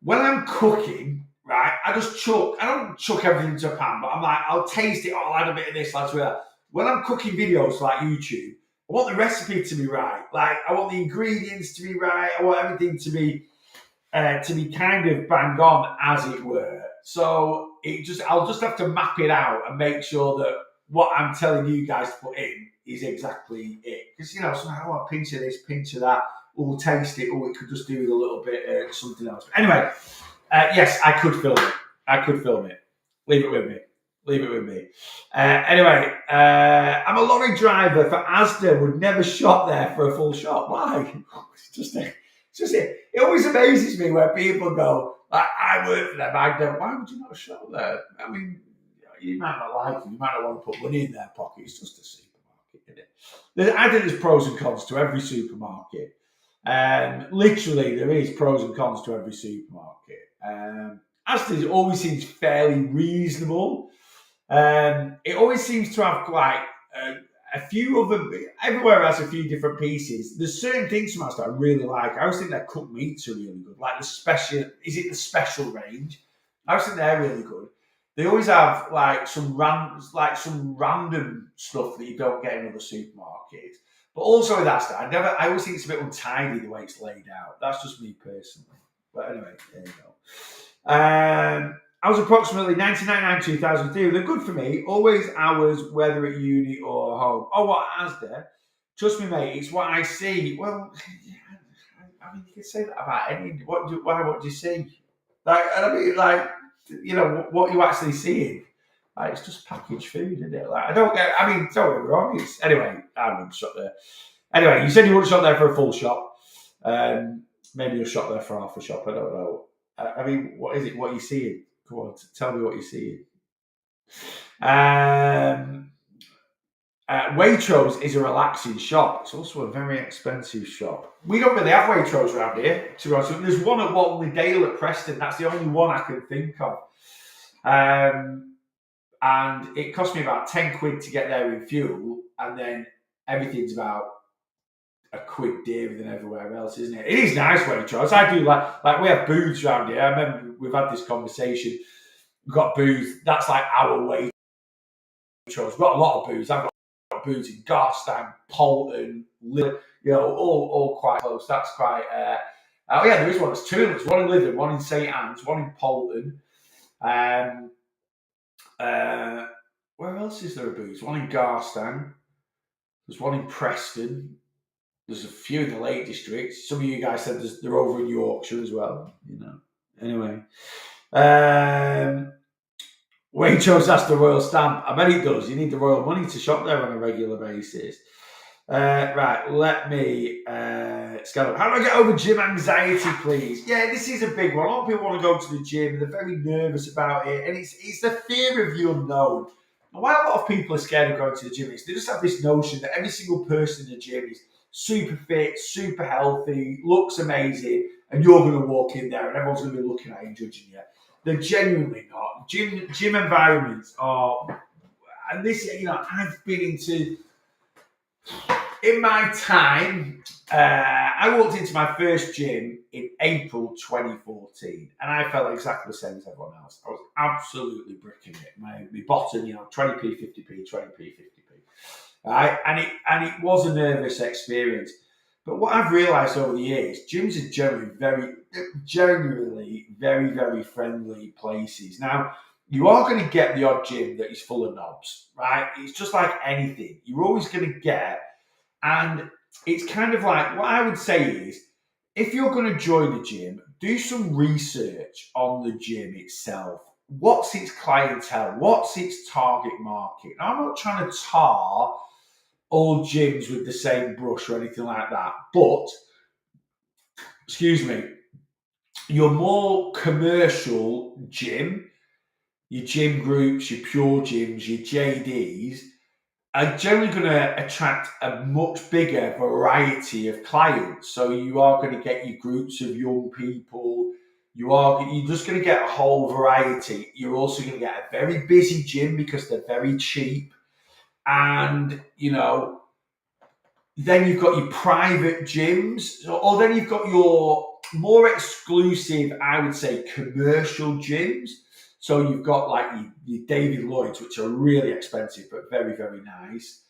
when I'm cooking, right, I don't chuck everything into a pan, but I'm like, I'll taste it, I'll add a bit of this, I'll do that. When I'm cooking videos like YouTube, I want the recipe to be right. Like, I want the ingredients to be right. I want everything to be kind of bang on, as it were. So I'll just have to map it out and make sure that what I'm telling you guys to put in is exactly it. Because, you know, somehow I want a pinch of this, pinch of that. We'll taste it, or it could just do with a little bit something else. But anyway, yes, I could film it. Leave it with me. Anyway, I'm a lorry driver for Asda. Would never shop there for a full shop. Why? It's just it. It always amazes me where people go, I work for them. I don't. Why would you not shop there? I mean, you might not like them. You might not want to put money in their pocket. It's just a supermarket, isn't it? I think there's pros and cons to every supermarket. Literally, there is pros and cons to every supermarket. Asda's always seems fairly reasonable. It always seems to have like a few other. Everywhere has a few different pieces. There's certain things from Asda I really like. I always think their cooked meats are really good. Like the special, is it the special range? I always think they're really good. They always have like some random stuff that you don't get in other supermarkets. But also with Asda, I always think it's a bit untidy the way it's laid out. That's just me personally. But anyway, there you go. I was approximately 1999, 2003. They're good for me. Always hours, whether at uni or home. Oh, what Asda? Trust me, mate. It's what I see. Well, I mean, you can say that about any. What do you see? Like, I mean, like, you know, what you actually seeing. Like, it's just packaged food, isn't it? Like, don't get me wrong. Anyway, I wouldn't shop there. Anyway, you said you wouldn't shop there for a full shop. Maybe you'll shop there for half a shop. I don't know. I mean, what is it? What are you seeing? Come on, tell me what you're seeing. Waitrose is a relaxing shop. It's also a very expensive shop. We don't really have Waitrose around here, to be honest. There's one at Watley Dale at Preston. That's the only one I can think of. And it cost me about 10 quid to get there in fuel, and then everything's about a quid dearer than everywhere else, isn't it? It is nice Waitrose. I do like we have booths around here. I remember we've had this conversation. We've got booths. That's like our Waitrose. We've got a lot of booths. I've got booths in Garstang, Polton, all quite close. That's quite. Oh yeah, there is one. There's two. There's one in Lytham, one in St Anne's, one in Polton. Where else is there a booth? There's one in Garstang. There's one in Preston. There's a few in the Lake District. Some of you guys said they're over in Yorkshire as well. You know. Anyway, Waitrose has the royal stamp. I bet it does. You need the royal money to shop there on a regular basis. Right, let me scan up. How do I get over gym anxiety, please? Yeah, this is a big one. A lot of people want to go to the gym. They're very nervous about it. And it's the fear of the unknown. And why a lot of people are scared of going to the gym is they just have this notion that every single person in the gym is super fit, super healthy, looks amazing, and you're going to walk in there and everyone's going to be looking at you and judging you. They're genuinely not. Gym environments are, and this, I've been into. In my time, I walked into my first gym in April 2014, and I felt exactly the same as everyone else. I was absolutely bricking it. My bottom, 20p, 50p, 20p, 50p, right? And it was a nervous experience. But what I've realised over the years, gyms are generally very, very friendly places. Now, you are going to get the odd gym that is full of knobs, right? It's just like anything. You're always going to get, and it's kind of like, what I would say is, if you're going to join the gym, do some research on the gym itself. What's its clientele? What's its target market? Now, I'm not trying to tar all gyms with the same brush or anything like that, but, your more commercial gym, your gym groups, your pure gyms, your JDs, are generally going to attract a much bigger variety of clients. So you are going to get your groups of young people. You're just going to get a whole variety. You're also going to get a very busy gym because they're very cheap. And, then you've got your private gyms, or then you've got your more exclusive, I would say, commercial gyms. So you've got like your David Lloyd's, which are really expensive but very, very nice.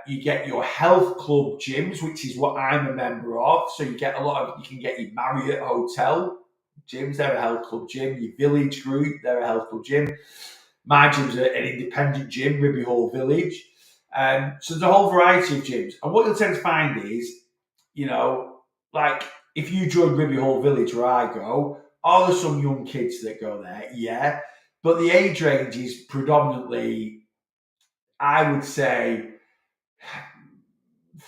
You get your health club gyms, which is what I'm a member of. So you get you can get your Marriott Hotel gyms, they're a health club gym. Your Village Group, they're a health club gym. My gym's an independent gym, Ribby Hall Village. So there's a whole variety of gyms. And what you'll tend to find is, like if you join Ribby Hall Village where I go, are there some young kids that go there? Yeah. But the age range is predominantly, I would say,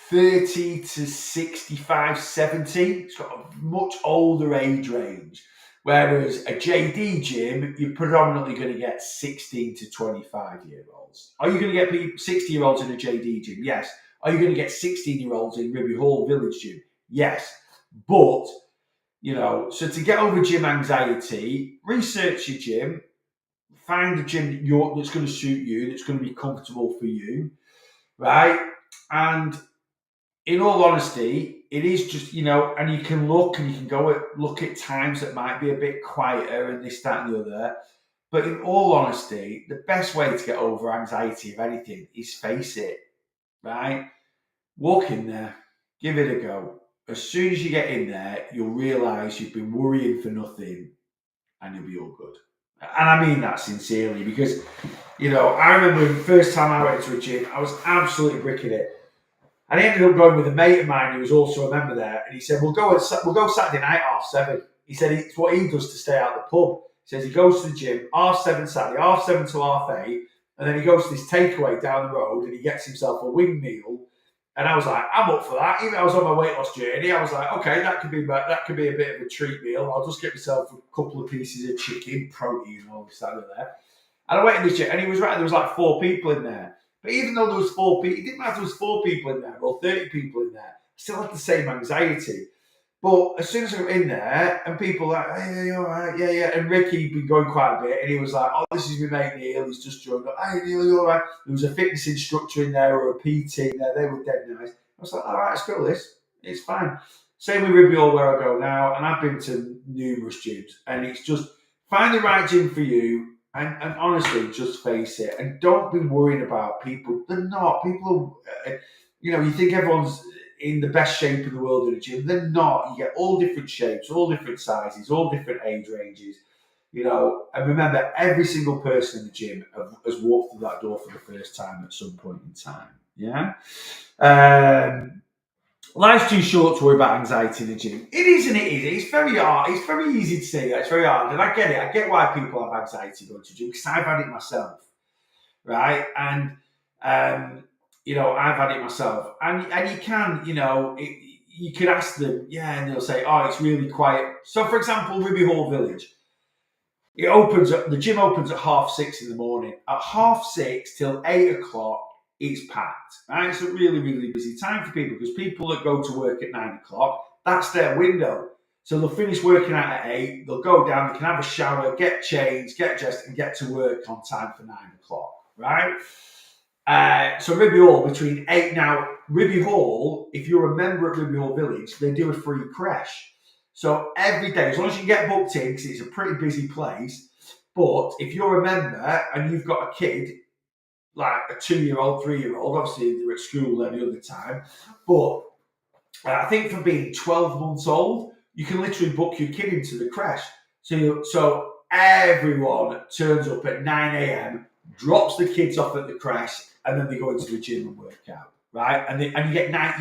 30 to 65, 70. It's got a much older age range. Whereas a JD gym, you're predominantly going to get 16 to 25-year-olds. Are you going to get 60-year-olds in a JD gym? Yes. Are you going to get 16-year-olds in Ribby Hall Village Gym? Yes. But, so to get over gym anxiety, research your gym, find a gym that's going to suit you, that's going to be comfortable for you, right? And in all honesty, it is just, and you can look and you can look at times that might be a bit quieter and this, that, and the other. But in all honesty, the best way to get over anxiety of anything is face it, right? Walk in there, give it a go. As soon as you get in there, you'll realise you've been worrying for nothing and you'll be all good. And I mean that sincerely because, I remember the first time I went to a gym, I was absolutely bricking it. And I ended up going with a mate of mine who was also a member there. And he said, we'll go Saturday night 7:30. He said it's what he does to stay out of the pub. He says he goes to the gym 7:30 Saturday, 7:30 till 8:30. And then he goes to this takeaway down the road and he gets himself a wing meal. And I was like, I'm up for that. Even though I was on my weight loss journey, I was like, okay, that could be a bit of a treat meal. I'll just get myself a couple of pieces of chicken, protein, and all this that and there. And I went in this gym, and he was right. There was like 4 people in there. But even though there was 4 people, it didn't matter if there was 4 people in there or 30 people in there. I still had the same anxiety. But as soon as I got in there, and people were like, hey, you all right? Yeah. And Ricky'd been going quite a bit, and he was like, oh, this is my mate Neil. He's just joined up. Hey, Neil, you all right? There was a fitness instructor in there or a PT in there. They were dead nice. I was like, all right, let's go this. It's fine. Same with Ribby Hall where I go now, and I've been to numerous gyms, and it's just find the right gym for you. And honestly, just face it. And don't be worried about people. They're not. People, you think everyone's in the best shape in the world in a gym. They're not. You get all different shapes, all different sizes, all different age ranges. And remember, every single person in the gym has walked through that door for the first time at some point in time. Yeah? Life's too short to worry about anxiety in the gym. It is and it isn't. It's very hard. It's very easy to say that. It's very hard. And I get it. I get why people have anxiety going to the gym because I've had it myself. Right? And, I've had it myself. And you can, you could ask them, and they'll say, oh, it's really quiet. So, for example, Ribby Hall Village. The gym opens at 6:30 in the morning. At 6:30 till 8:00, it's packed, right? It's a really, really busy time for people because people that go to work at 9:00, that's their window. So they'll finish working out at 8, they'll go down, they can have a shower, get changed, get dressed, and get to work on time for 9:00, right? So Ribby Hall, between 8 now, Ribby Hall, if you're a member at Ribby Hall Village, they do a free creche. So every day, as long as you get booked in, because it's a pretty busy place, but if you're a member and you've got a kid, like a 2-year-old, 3-year-old, obviously they're at school any other time, but I think for being 12 months old, you can literally book your kid into the creche. So everyone turns up at 9 a.m, drops the kids off at the creche, and then they go into the gym and work out, right? And you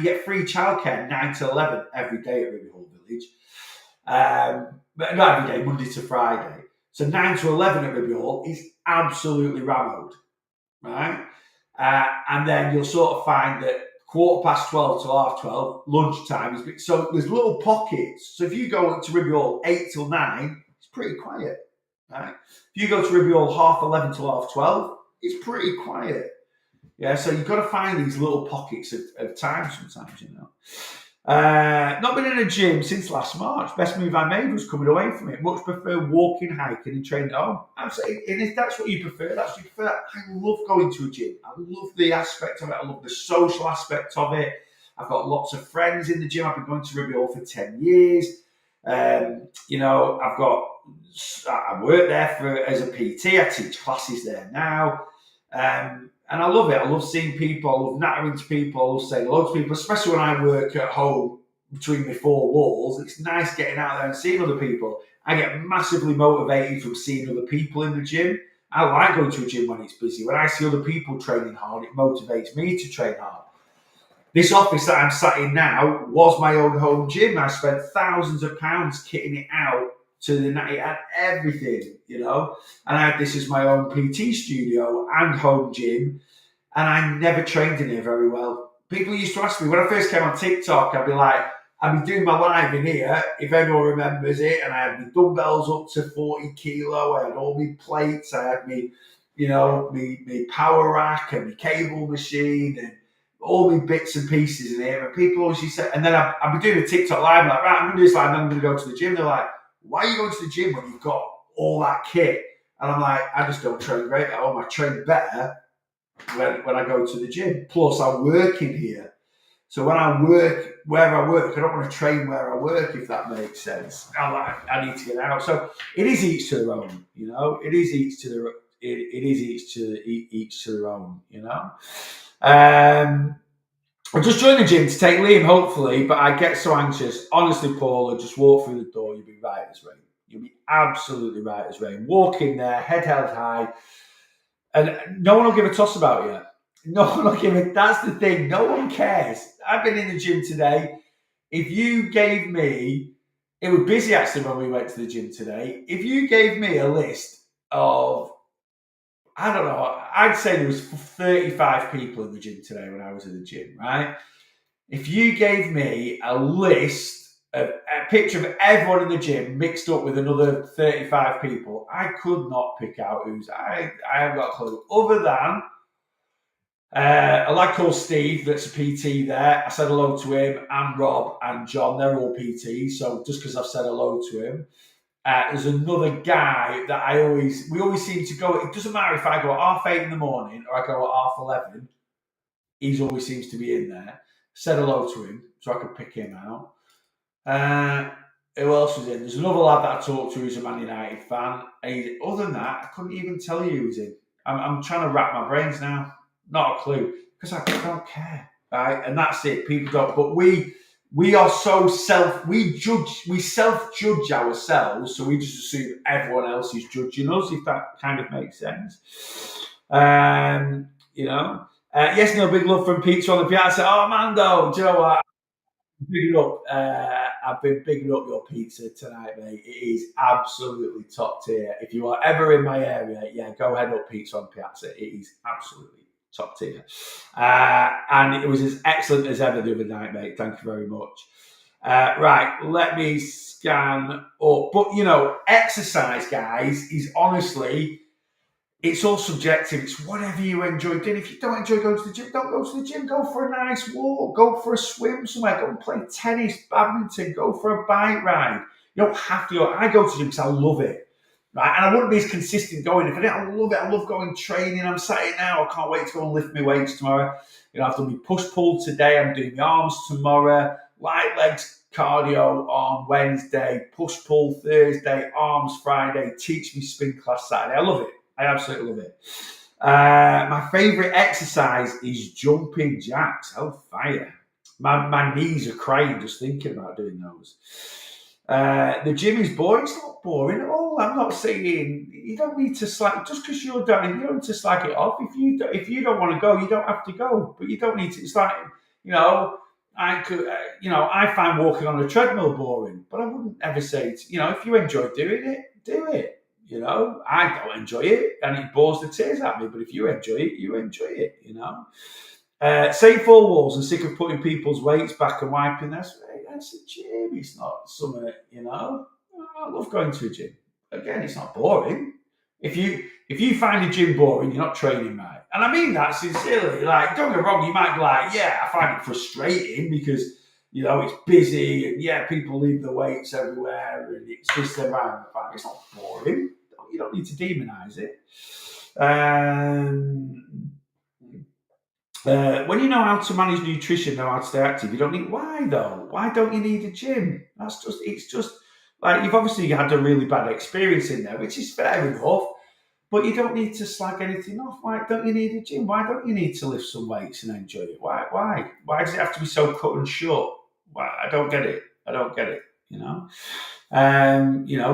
get free childcare 9 to 11 every day at Ribby Hall Village. But not every day, Monday to Friday. So 9 to 11 at Ribby Hall is absolutely rammed, right? And then you'll sort of find that 12:15 till 12:30, lunchtime is so there's little pockets. So if you go to Ribby Hall 8 till 9, it's pretty quiet, right? If you go to Ribby Hall 11:30 till 12:30, it's pretty quiet. Yeah, so you've got to find these little pockets of time sometimes, Not been in a gym since last March. Best move I made was coming away from it. Much prefer walking, hiking, and training at home. Absolutely. And if that's what you prefer, that's what you prefer. I love going to a gym. I love the aspect of it. I love the social aspect of it. I've got lots of friends in the gym. I've been going to Ribby Hall for 10 years. I work there as a PT. I teach classes there now. And I love it. I love seeing people. I love nattering to people. I love saying hello to people, especially when I work at home between my 4 walls. It's nice getting out there and seeing other people. I get massively motivated from seeing other people in the gym. I like going to a gym when it's busy. When I see other people training hard, it motivates me to train hard. This office that I'm sat in now was my own home gym. I spent thousands of pounds kitting it out to the night. It had everything, And I had this as my own PT studio and home gym. And I never trained in here very well. People used to ask me, when I first came on TikTok, I'd be like, I'd be doing my live in here, if anyone remembers it, and I had my dumbbells up to 40 kilo, I had all my plates, I had my, my power rack and my cable machine and all my bits and pieces in here. And people always used to say, and then I'd be doing a TikTok live, like, right, I'm going to do this live, and then I'm going to go to the gym. They're like, why are you going to the gym when you've got all that kit? And I'm like, I just don't train great at home. I train better when I go to the gym. Plus, I work in here. So when I work where I work, I don't want to train where I work, if that makes sense. I need to get out. So it is each to their own, It is each to their each to their own, I just joined the gym to take Liam, hopefully, but I get so anxious. Honestly, Paula, just walk through the door. You'll be right as rain. You'll be absolutely right as rain. Walk in there, head held high, and no one will give a toss about you. No one will give it. That's the thing. No one cares. I've been in the gym today. If you gave me, it was busy actually when we went to the gym today. If you gave me a list of, I don't know, I'd say there was 35 people in the gym today when I was in the gym, right? If you gave me a list, a picture of everyone in the gym mixed up with another 35 people, I could not pick out who's, I haven't got a clue. Other than a lad called Steve that's a PT there. I said hello to him, and Rob and John. They're all PTs. So just because I've said hello to him, there's another guy that we always seem to go. It doesn't matter if I go at 8:30 in the morning or I go at 11:30. He always seems to be in there. Said hello to him so I could pick him out. Who else was in? There's another lad that I talked to who's a Man United fan. Other than that, I couldn't even tell you who was in. I'm trying to wrap my brains now. Not a clue, because I don't care, right? And that's it. People don't. But we are so we self-judge ourselves, so we just assume everyone else is judging us, if that kind of makes sense. Yes, no, big love from Pizza on the Piazza. Oh, Mando, do you know what? I've been bigging up your pizza tonight, mate. It is absolutely top tier. If you are ever in my area, go head up Pizza on Piazza. It is absolutely top tier. And it was as excellent as ever the other night, mate. Thank you very much. Right, let me scan up. But, exercise, guys, is honestly, it's all subjective. It's whatever you enjoy doing. If you don't enjoy going to the gym, don't go to the gym. Go for a nice walk. Go for a swim somewhere. Go and play tennis, badminton. Go for a bike ride. You don't have to go. I go to the gym because I love it. Right? And I wouldn't be as consistent going if I didn't. I love it. I love going training. I'm sat here now. I can't wait to go and lift my weights tomorrow. I've done my push-pull today. I'm doing my arms tomorrow. Light legs cardio on Wednesday. Push-pull Thursday. Arms Friday. Teach me spin class Saturday. I love it. I absolutely love it. My favourite exercise is jumping jacks. Oh, fire. My knees are crying just thinking about doing those. The gym is boring. It's not boring at all. I'm not saying you don't need to slack. Just because you're done, you don't need to slack it off. If you don't want to go, you don't have to go. But you don't need to. It's like, I find walking on a treadmill boring. But I wouldn't ever say, if you enjoy doing it, do it. I don't enjoy it, and it bores the tears at me. But if you enjoy it, you enjoy it. Say 4 walls and sick of putting people's weights back and wiping their. That's a gym. It's not something. I love going to a gym. Again, it's not boring. If you find a gym boring, you're not training right. And I mean that sincerely. Like, don't get me wrong. You might be like, I find it frustrating because it's busy and people leave the weights everywhere and it's this environment. It's not boring. You don't need to demonise it. When you know how to manage nutrition, know how to stay active, you don't need. Why though? Why don't you need a gym? It's just like you've obviously had a really bad experience in there, which is fair enough. But you don't need to slag anything off. Why don't you need a gym? Why don't you need to lift some weights and enjoy it? Why? Why does it have to be so cut and short? Why? I don't get it.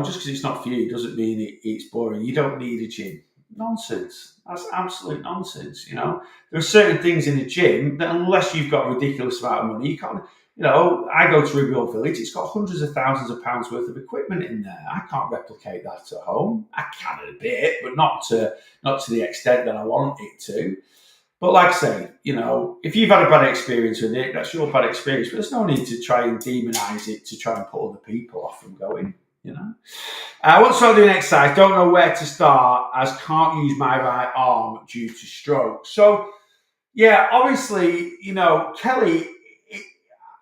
Just because it's not for you doesn't mean it's boring. You don't need a gym. Nonsense. That's absolute nonsense. There are certain things in the gym that unless you've got a ridiculous amount of money, you can't. I go to Ruby Hill Village. It's got hundreds of thousands of pounds worth of equipment in there. I can't replicate that at home. I can a bit, but not to the extent that I want it to. But like I say, if you've had a bad experience with it, that's your bad experience. But there's no need to try and demonise it to try and put other people off from going. I want to start doing exercise. Don't know where to start, as can't use my right arm due to stroke. So, yeah, obviously, Kelly,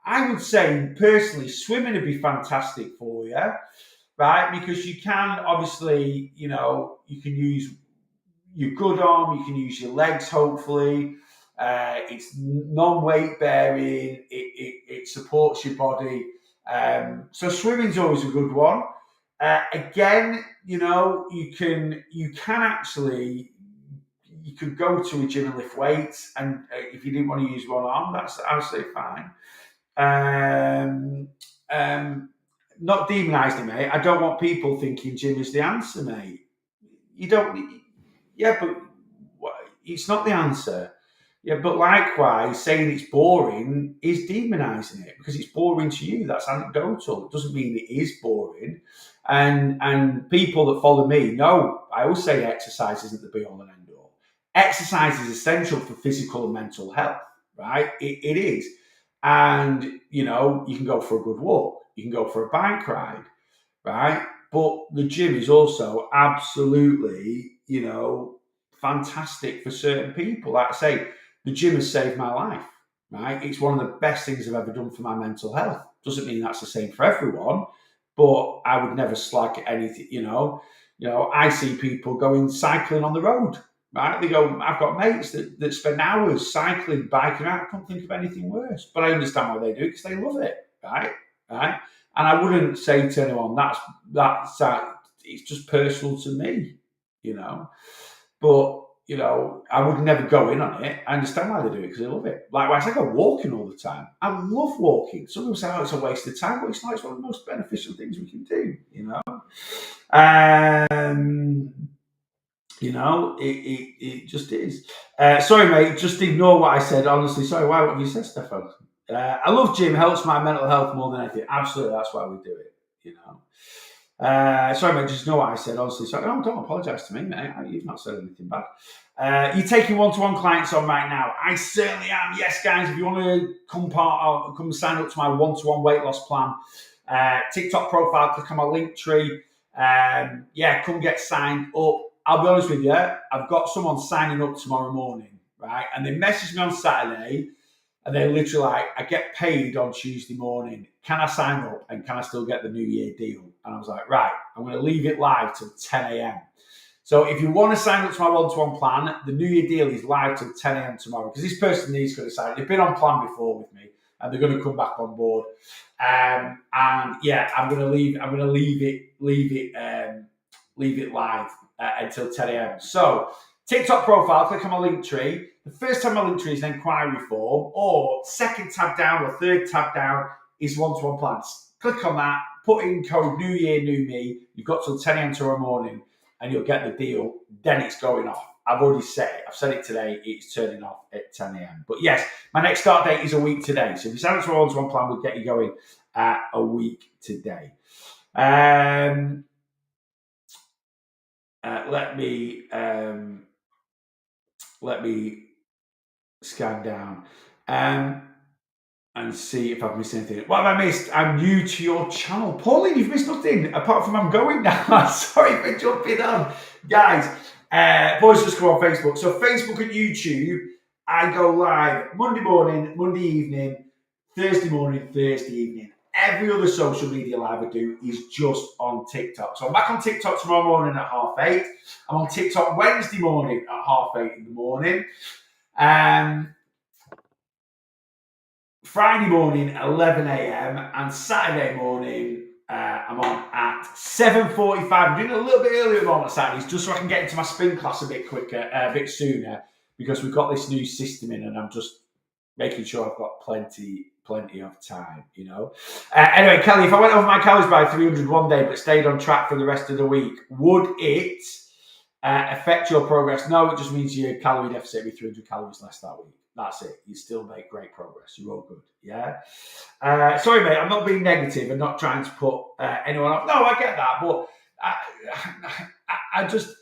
I would say personally, swimming would be fantastic for you, right? Because you can obviously, you can use your good arm, you can use your legs, hopefully. It's non-weight bearing. It supports your body. So swimming's always a good one. Again, you can actually you could go to a gym and lift weights, and if you didn't want to use one arm, that's absolutely fine. Not demonising it, mate. I don't want people thinking gym is the answer, mate. You don't. Yeah, but it's not the answer. Yeah, but likewise, saying it's boring is demonising it because it's boring to you. That's anecdotal. It doesn't mean it is boring. And people that follow me know I always say exercise isn't the be all and end all. Exercise is essential for physical and mental health, right? It is. And you can go for a good walk, you can go for a bike ride, right? But the gym is also absolutely, fantastic for certain people. Like I say, the gym has saved my life, right? It's one of the best things I've ever done for my mental health. Doesn't mean that's the same for everyone, but I would never slag anything, I see people going cycling on the road, right? They go, I've got mates that spend hours cycling, biking out. I can't think of anything worse, but I understand why they do because they love it, right? Right? And I wouldn't say to anyone that's it's just personal to me, But I would never go in on it. I understand why they do it because they love it. Likewise, I go walking all the time. I love walking. Some people say, "Oh, it's a waste of time," but it's not. It's one of the most beneficial things we can do. It just is. Sorry, mate. Just ignore what I said. Honestly, sorry. Why? What have you said, Stefan? I love gym. Helps my mental health more than anything. Absolutely, that's why we do it. Sorry, mate. Just know what I said. Honestly, sorry. No, don't apologise to me, mate. You've not said anything bad. You're taking one-to-one clients on right now. I certainly am. Yes, guys. If you want to come sign up to my one-to-one weight loss plan, TikTok profile. Click on my link tree. Come get signed up. I'll be honest with you, I've got someone signing up tomorrow morning, right? And they messaged me on Saturday, and they're literally like, I get paid on Tuesday morning. Can I sign up and can I still get the New Year deal? And I was like, right, I'm going to leave it live till 10 a.m. So if you want to sign up to my one-to-one plan, the New Year deal is live till 10 a.m. tomorrow because this person needs to sign. They've been on plan before with me, and they're going to come back on board. I'm going to leave it live until 10 a.m. So, TikTok profile, click on my link tree. The first tab on my link tree is an inquiry form, or second tab down or third tab down is one-to-one plans. Click on that, put in code New Year, New Me. You've got till 10 a.m. tomorrow morning, and you'll get the deal. Then it's going off. I've already said it. I've said it today. It's turning off at 10 a.m. But yes, my next start date is a week today. So if you sign up to my one-to-one plan, we'll get you going a week today. Let me scan down and see if I've missed anything. What have I missed? I'm new to your channel. Pauline, you've missed nothing apart from I'm going now. Sorry for jumping on. Guys, boys just go on Facebook. So Facebook and YouTube, I go live Monday morning, Monday evening, Thursday morning, Thursday evening. Every other social media live I do is just on TikTok. So I'm back on TikTok tomorrow morning at 8:30. I'm on TikTok Wednesday morning at 8:30 in the morning. Friday morning, 11 a.m. and Saturday morning, I'm on at 7:45. I'm doing a little bit earlier at the moment Saturdays just so I can get into my spin class a bit quicker, a bit sooner, because we've got this new system in and I'm just making sure I've got plenty of time, Anyway, Kelly, if I went over my calories by 300 one day but stayed on track for the rest of the week, would it affect your progress? No, it just means your calorie deficit will be 300 calories less that week. That's it. You still make great progress. You're all good. Yeah. Sorry, mate. I'm not being negative and not trying to put anyone off. No, I get that, but I just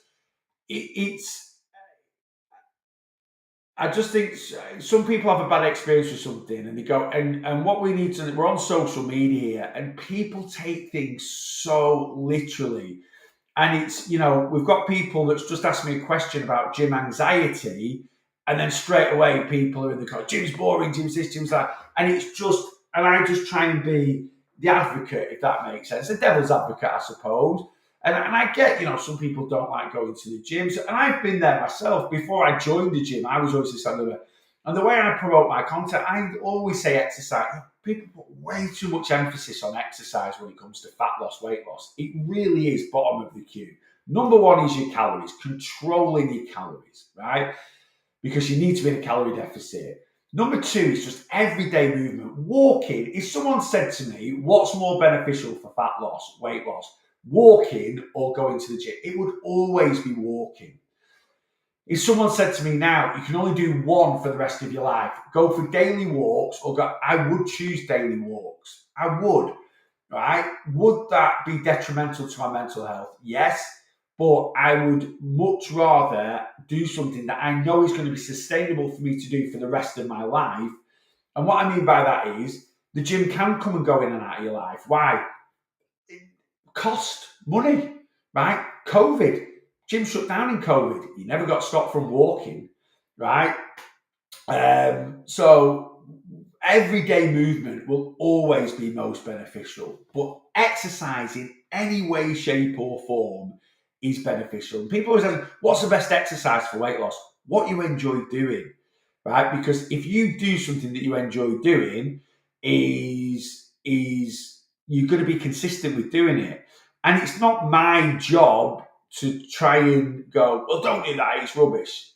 it's I just think some people have a bad experience with something and they go, and what we need to, we're on social media here and people take things so literally. And it's, we've got people that's just asked me a question about gym anxiety. And then straight away, people are in the car, gym's boring, gym's this, gym's that. And it's just, and I just try and be the advocate, if that makes sense, the devil's advocate, I suppose. And I get, some people don't like going to the gyms. And I've been there myself. Before I joined the gym, I was always this under. And the way I promote my content, I always say exercise. People put way too much emphasis on exercise when it comes to fat loss, weight loss. It really is bottom of the queue. Number one is your calories, controlling your calories, right? Because you need to be in a calorie deficit. Number two is just everyday movement. Walking. If someone said to me, what's more beneficial for fat loss, weight loss, walking or going to the gym? It would always be walking. If someone said to me now, you can only do one for the rest of your life, go for daily walks or go, I would choose daily walks. I would, right? Would that be detrimental to my mental health? Yes, but I would much rather do something that I know is going to be sustainable for me to do for the rest of my life. And what I mean by that is the gym can come and go in and out of your life. Why? It cost money, right? COVID. Gym shut down in COVID. You never got stopped from walking, right? So everyday movement will always be most beneficial, but exercise in any way, shape, or form is beneficial. And people always ask, what's the best exercise for weight loss? What you enjoy doing, right? Because if you do something that you enjoy doing, is you're going to be consistent with doing it. And it's not my job to try and go, well, don't do that, it's rubbish.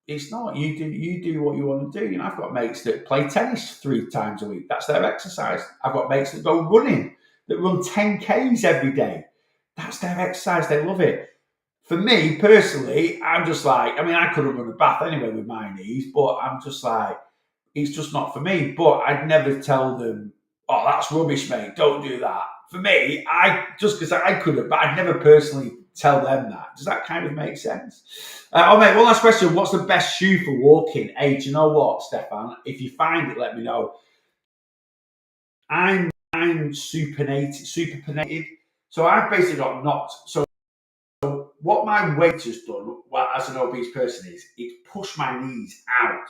It's not. You do what you want to do. I've got mates that play tennis 3 times a week. That's their exercise. I've got mates that go running, that run 10Ks every day. That's their exercise. They love it. For me personally, I'm just like, I couldn't run a bath anyway with my knees, but I'm just like, it's just not for me. But I'd never tell them, oh, that's rubbish, mate. Don't do that. For me, because I couldn't, but I'd never personally tell them that. Does that kind of make sense? Mate, one last question. What's the best shoe for walking? Hey, do you know what, Stefan? If you find it, let me know. I'm supinated. So I've basically got knocked. So what my weight has done, as an obese person, is it's pushed my knees out.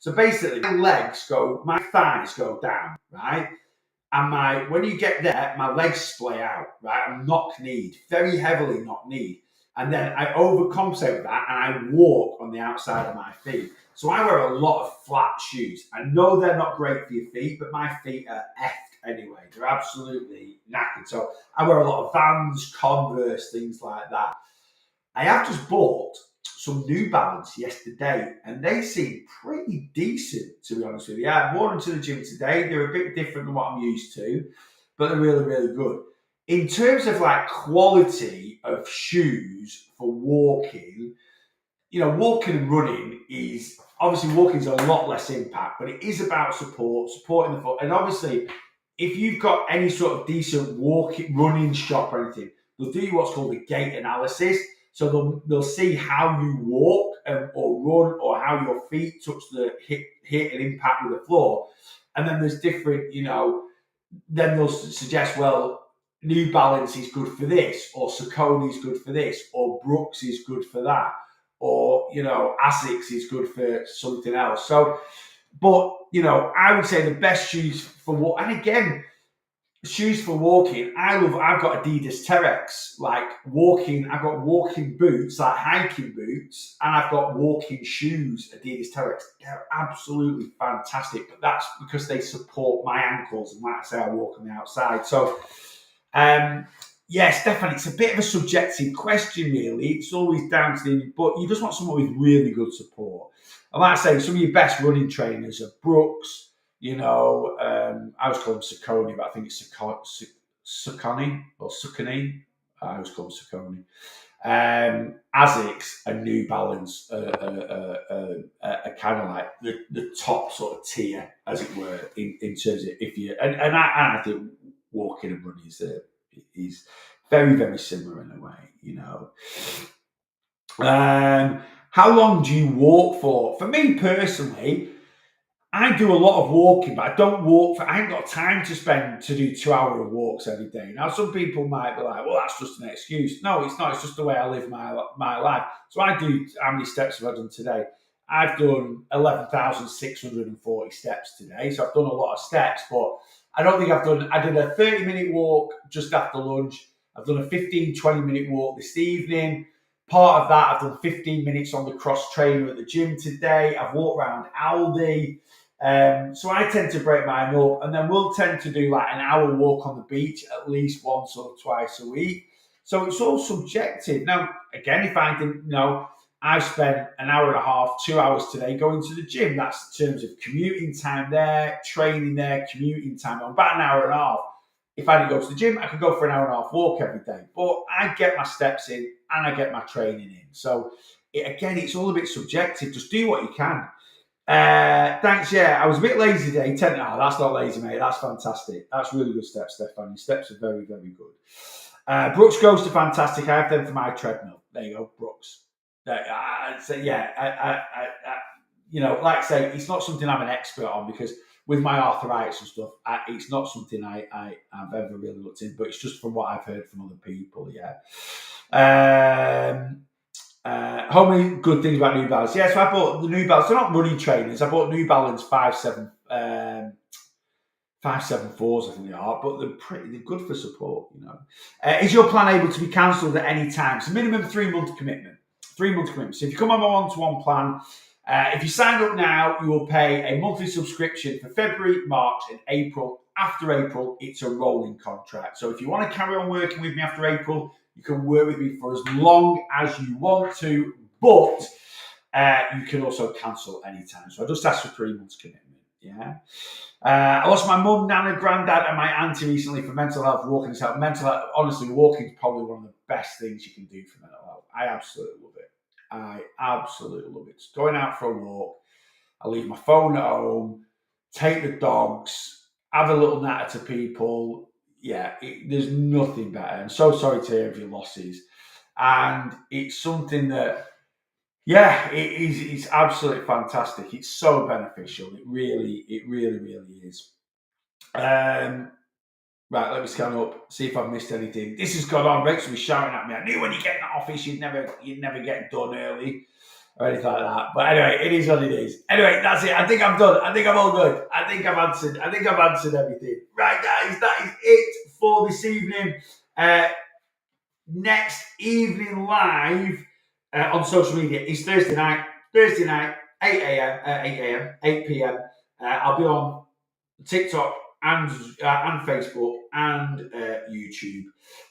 So basically, my thighs go down, right? And when you get there, my legs splay out, right? I'm knock-kneed, very heavily knock-kneed. And then I overcompensate with that and I walk on the outside of my feet. So I wear a lot of flat shoes. I know they're not great for your feet, but my feet are effed anyway. They're absolutely knackered. So I wear a lot of Vans, Converse, things like that. I have just bought some New Balance yesterday, and they seem pretty decent, to be honest with you. I wore them to the gym today. They're a bit different than what I'm used to, but they're really, really good. In terms of like quality of shoes for walking, walking and running is obviously walking's a lot less impact, but it is about supporting the foot. And obviously, if you've got any sort of decent running shop or anything, they'll do what's called a gait analysis. So they'll see how you walk or run or how your feet touch the hit and impact with the floor. And then there's different, then they'll suggest, well, New Balance is good for this, or Saucony is good for this, or Brooks is good for that, or, Asics is good for something else. So, but, I would say the best shoes for what, and again, shoes for walking, I've got Adidas Terex, like walking, I've got walking boots, like hiking boots, and I've got walking shoes, Adidas Terex. They're absolutely fantastic, but that's because they support my ankles, and like I say, I walk on the outside. So, Stefan, it's a bit of a subjective question, really. It's always down to but you just want someone with really good support. And like I say, some of your best running trainers are Brooks, I always call them Saucony, but I think it's Saucony or Saucony. I always call them Saucony. Asics and New Balance are kind of like the top sort of tier, as it were, in terms of if you and I think walking and running is very, very similar in a way, how long do you walk for? For me personally, I do a lot of walking, but I don't walk for, I ain't got time to spend to do 2 hour walks every day. Now, some people might be like, well, that's just an excuse. No, it's not. It's just the way I live my life. So I do, how many steps have I done today? I've done 11,640 steps today. So I've done a lot of steps, but I don't think I did a 30-minute walk just after lunch. I've done a 15, 20-minute walk this evening. Part of that, I've done 15 minutes on the cross trainer at the gym today. I've walked around Aldi. So I tend to break mine up, and then we'll tend to do like an hour walk on the beach at least once or twice a week. So it's all subjective. Now, again, if I didn't know, I've spent an hour and a half, 2 hours today going to the gym. That's in terms of commuting time there, training there, commuting time. About an hour and a half. If I didn't go to the gym, I could go for an hour and a half walk every day. But I get my steps in and I get my training in. So again, it's all a bit subjective. Just do what you can. Thanks. Yeah, I was a bit lazy today. That's not lazy, mate. That's fantastic. That's really good steps, Stefan. Your steps are very, very good. Brooks goes to fantastic. I have them for my treadmill. There you go, Brooks. So yeah, you know, like I say, it's not something I'm an expert on because with my arthritis and stuff, it's not something I've ever really looked into. But it's just from what I've heard from other people. Yeah. How many good things about New Balance? Yeah, so I bought the New Balance. They're not running trainers. I bought New Balance 574s, I think they are, but they're good for support, you know. Is your plan able to be cancelled at any time? It's a minimum 3-month commitment. 3-month commitment. So if you come on my one-to-one plan, if you sign up now, you will pay a monthly subscription for February, March, and April. After April, it's a rolling contract. So if you want to carry on working with me after April, you can work with me for as long as you want to, but you can also cancel anytime. So I just asked for 3 months commitment. Yeah. I lost my mum, nana, granddad, and my auntie recently for mental health. Walking has helped. Mental health, honestly, walking is probably one of the best things you can do for mental health. I absolutely love it. I absolutely love it. Just going out for a walk. I leave my phone at home, take the dogs, have a little natter to people. Yeah, there's nothing better. I'm so sorry to hear of your losses. And it's something that, yeah, it's absolutely fantastic. It's so beneficial. It really is. Right, let me scan up, see if I've missed anything. This has gone on. Rachel was shouting at me. I knew when you get in the office, you'd never get done early or anything like that. But anyway, it is what it is. Anyway, that's it. I think I'm done. I think I'm all good. I think I've answered everything. Right, guys, that is it for this evening. Next evening live on social media is Thursday night, 8 p.m. I'll be on TikTok and Facebook and YouTube.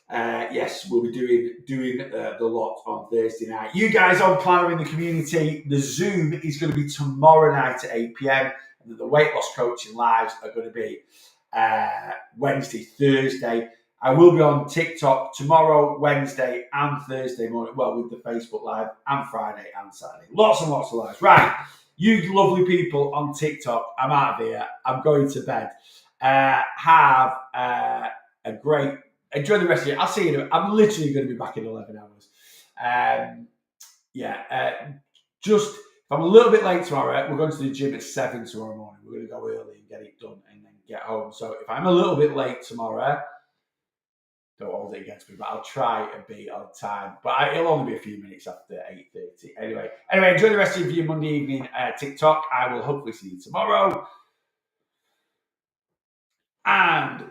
Yes, we'll be doing the lot on Thursday night. You guys on Planner in the Community, the Zoom is going to be tomorrow night at 8 p.m. and the weight loss coaching lives are going to be Wednesday, Thursday. I will be on TikTok tomorrow, Wednesday, and Thursday morning. Well, with the Facebook Live, and Friday and Saturday. Lots and lots of lives. Right, you lovely people on TikTok, I'm out of here. I'm going to bed. Have a great, enjoy the rest of it. I'll see you. I'm literally going to be back in 11 hours. Just, if I'm a little bit late tomorrow, we're going to the gym at 7 tomorrow morning. We're going to go early and get it done and then get home. So if I'm a little bit late tomorrow, don't hold it against me, but I'll try and be on time. But it'll only be a few minutes after 8:30. Anyway, enjoy the rest of your Monday evening TikTok. I will hopefully see you tomorrow. And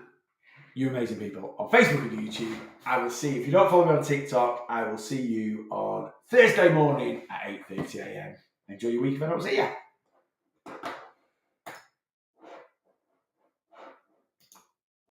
you amazing people on Facebook and YouTube. I will see you. If you don't follow me on TikTok, I will see you on Thursday morning at 8:30 a.m. Enjoy your week if I don't see you.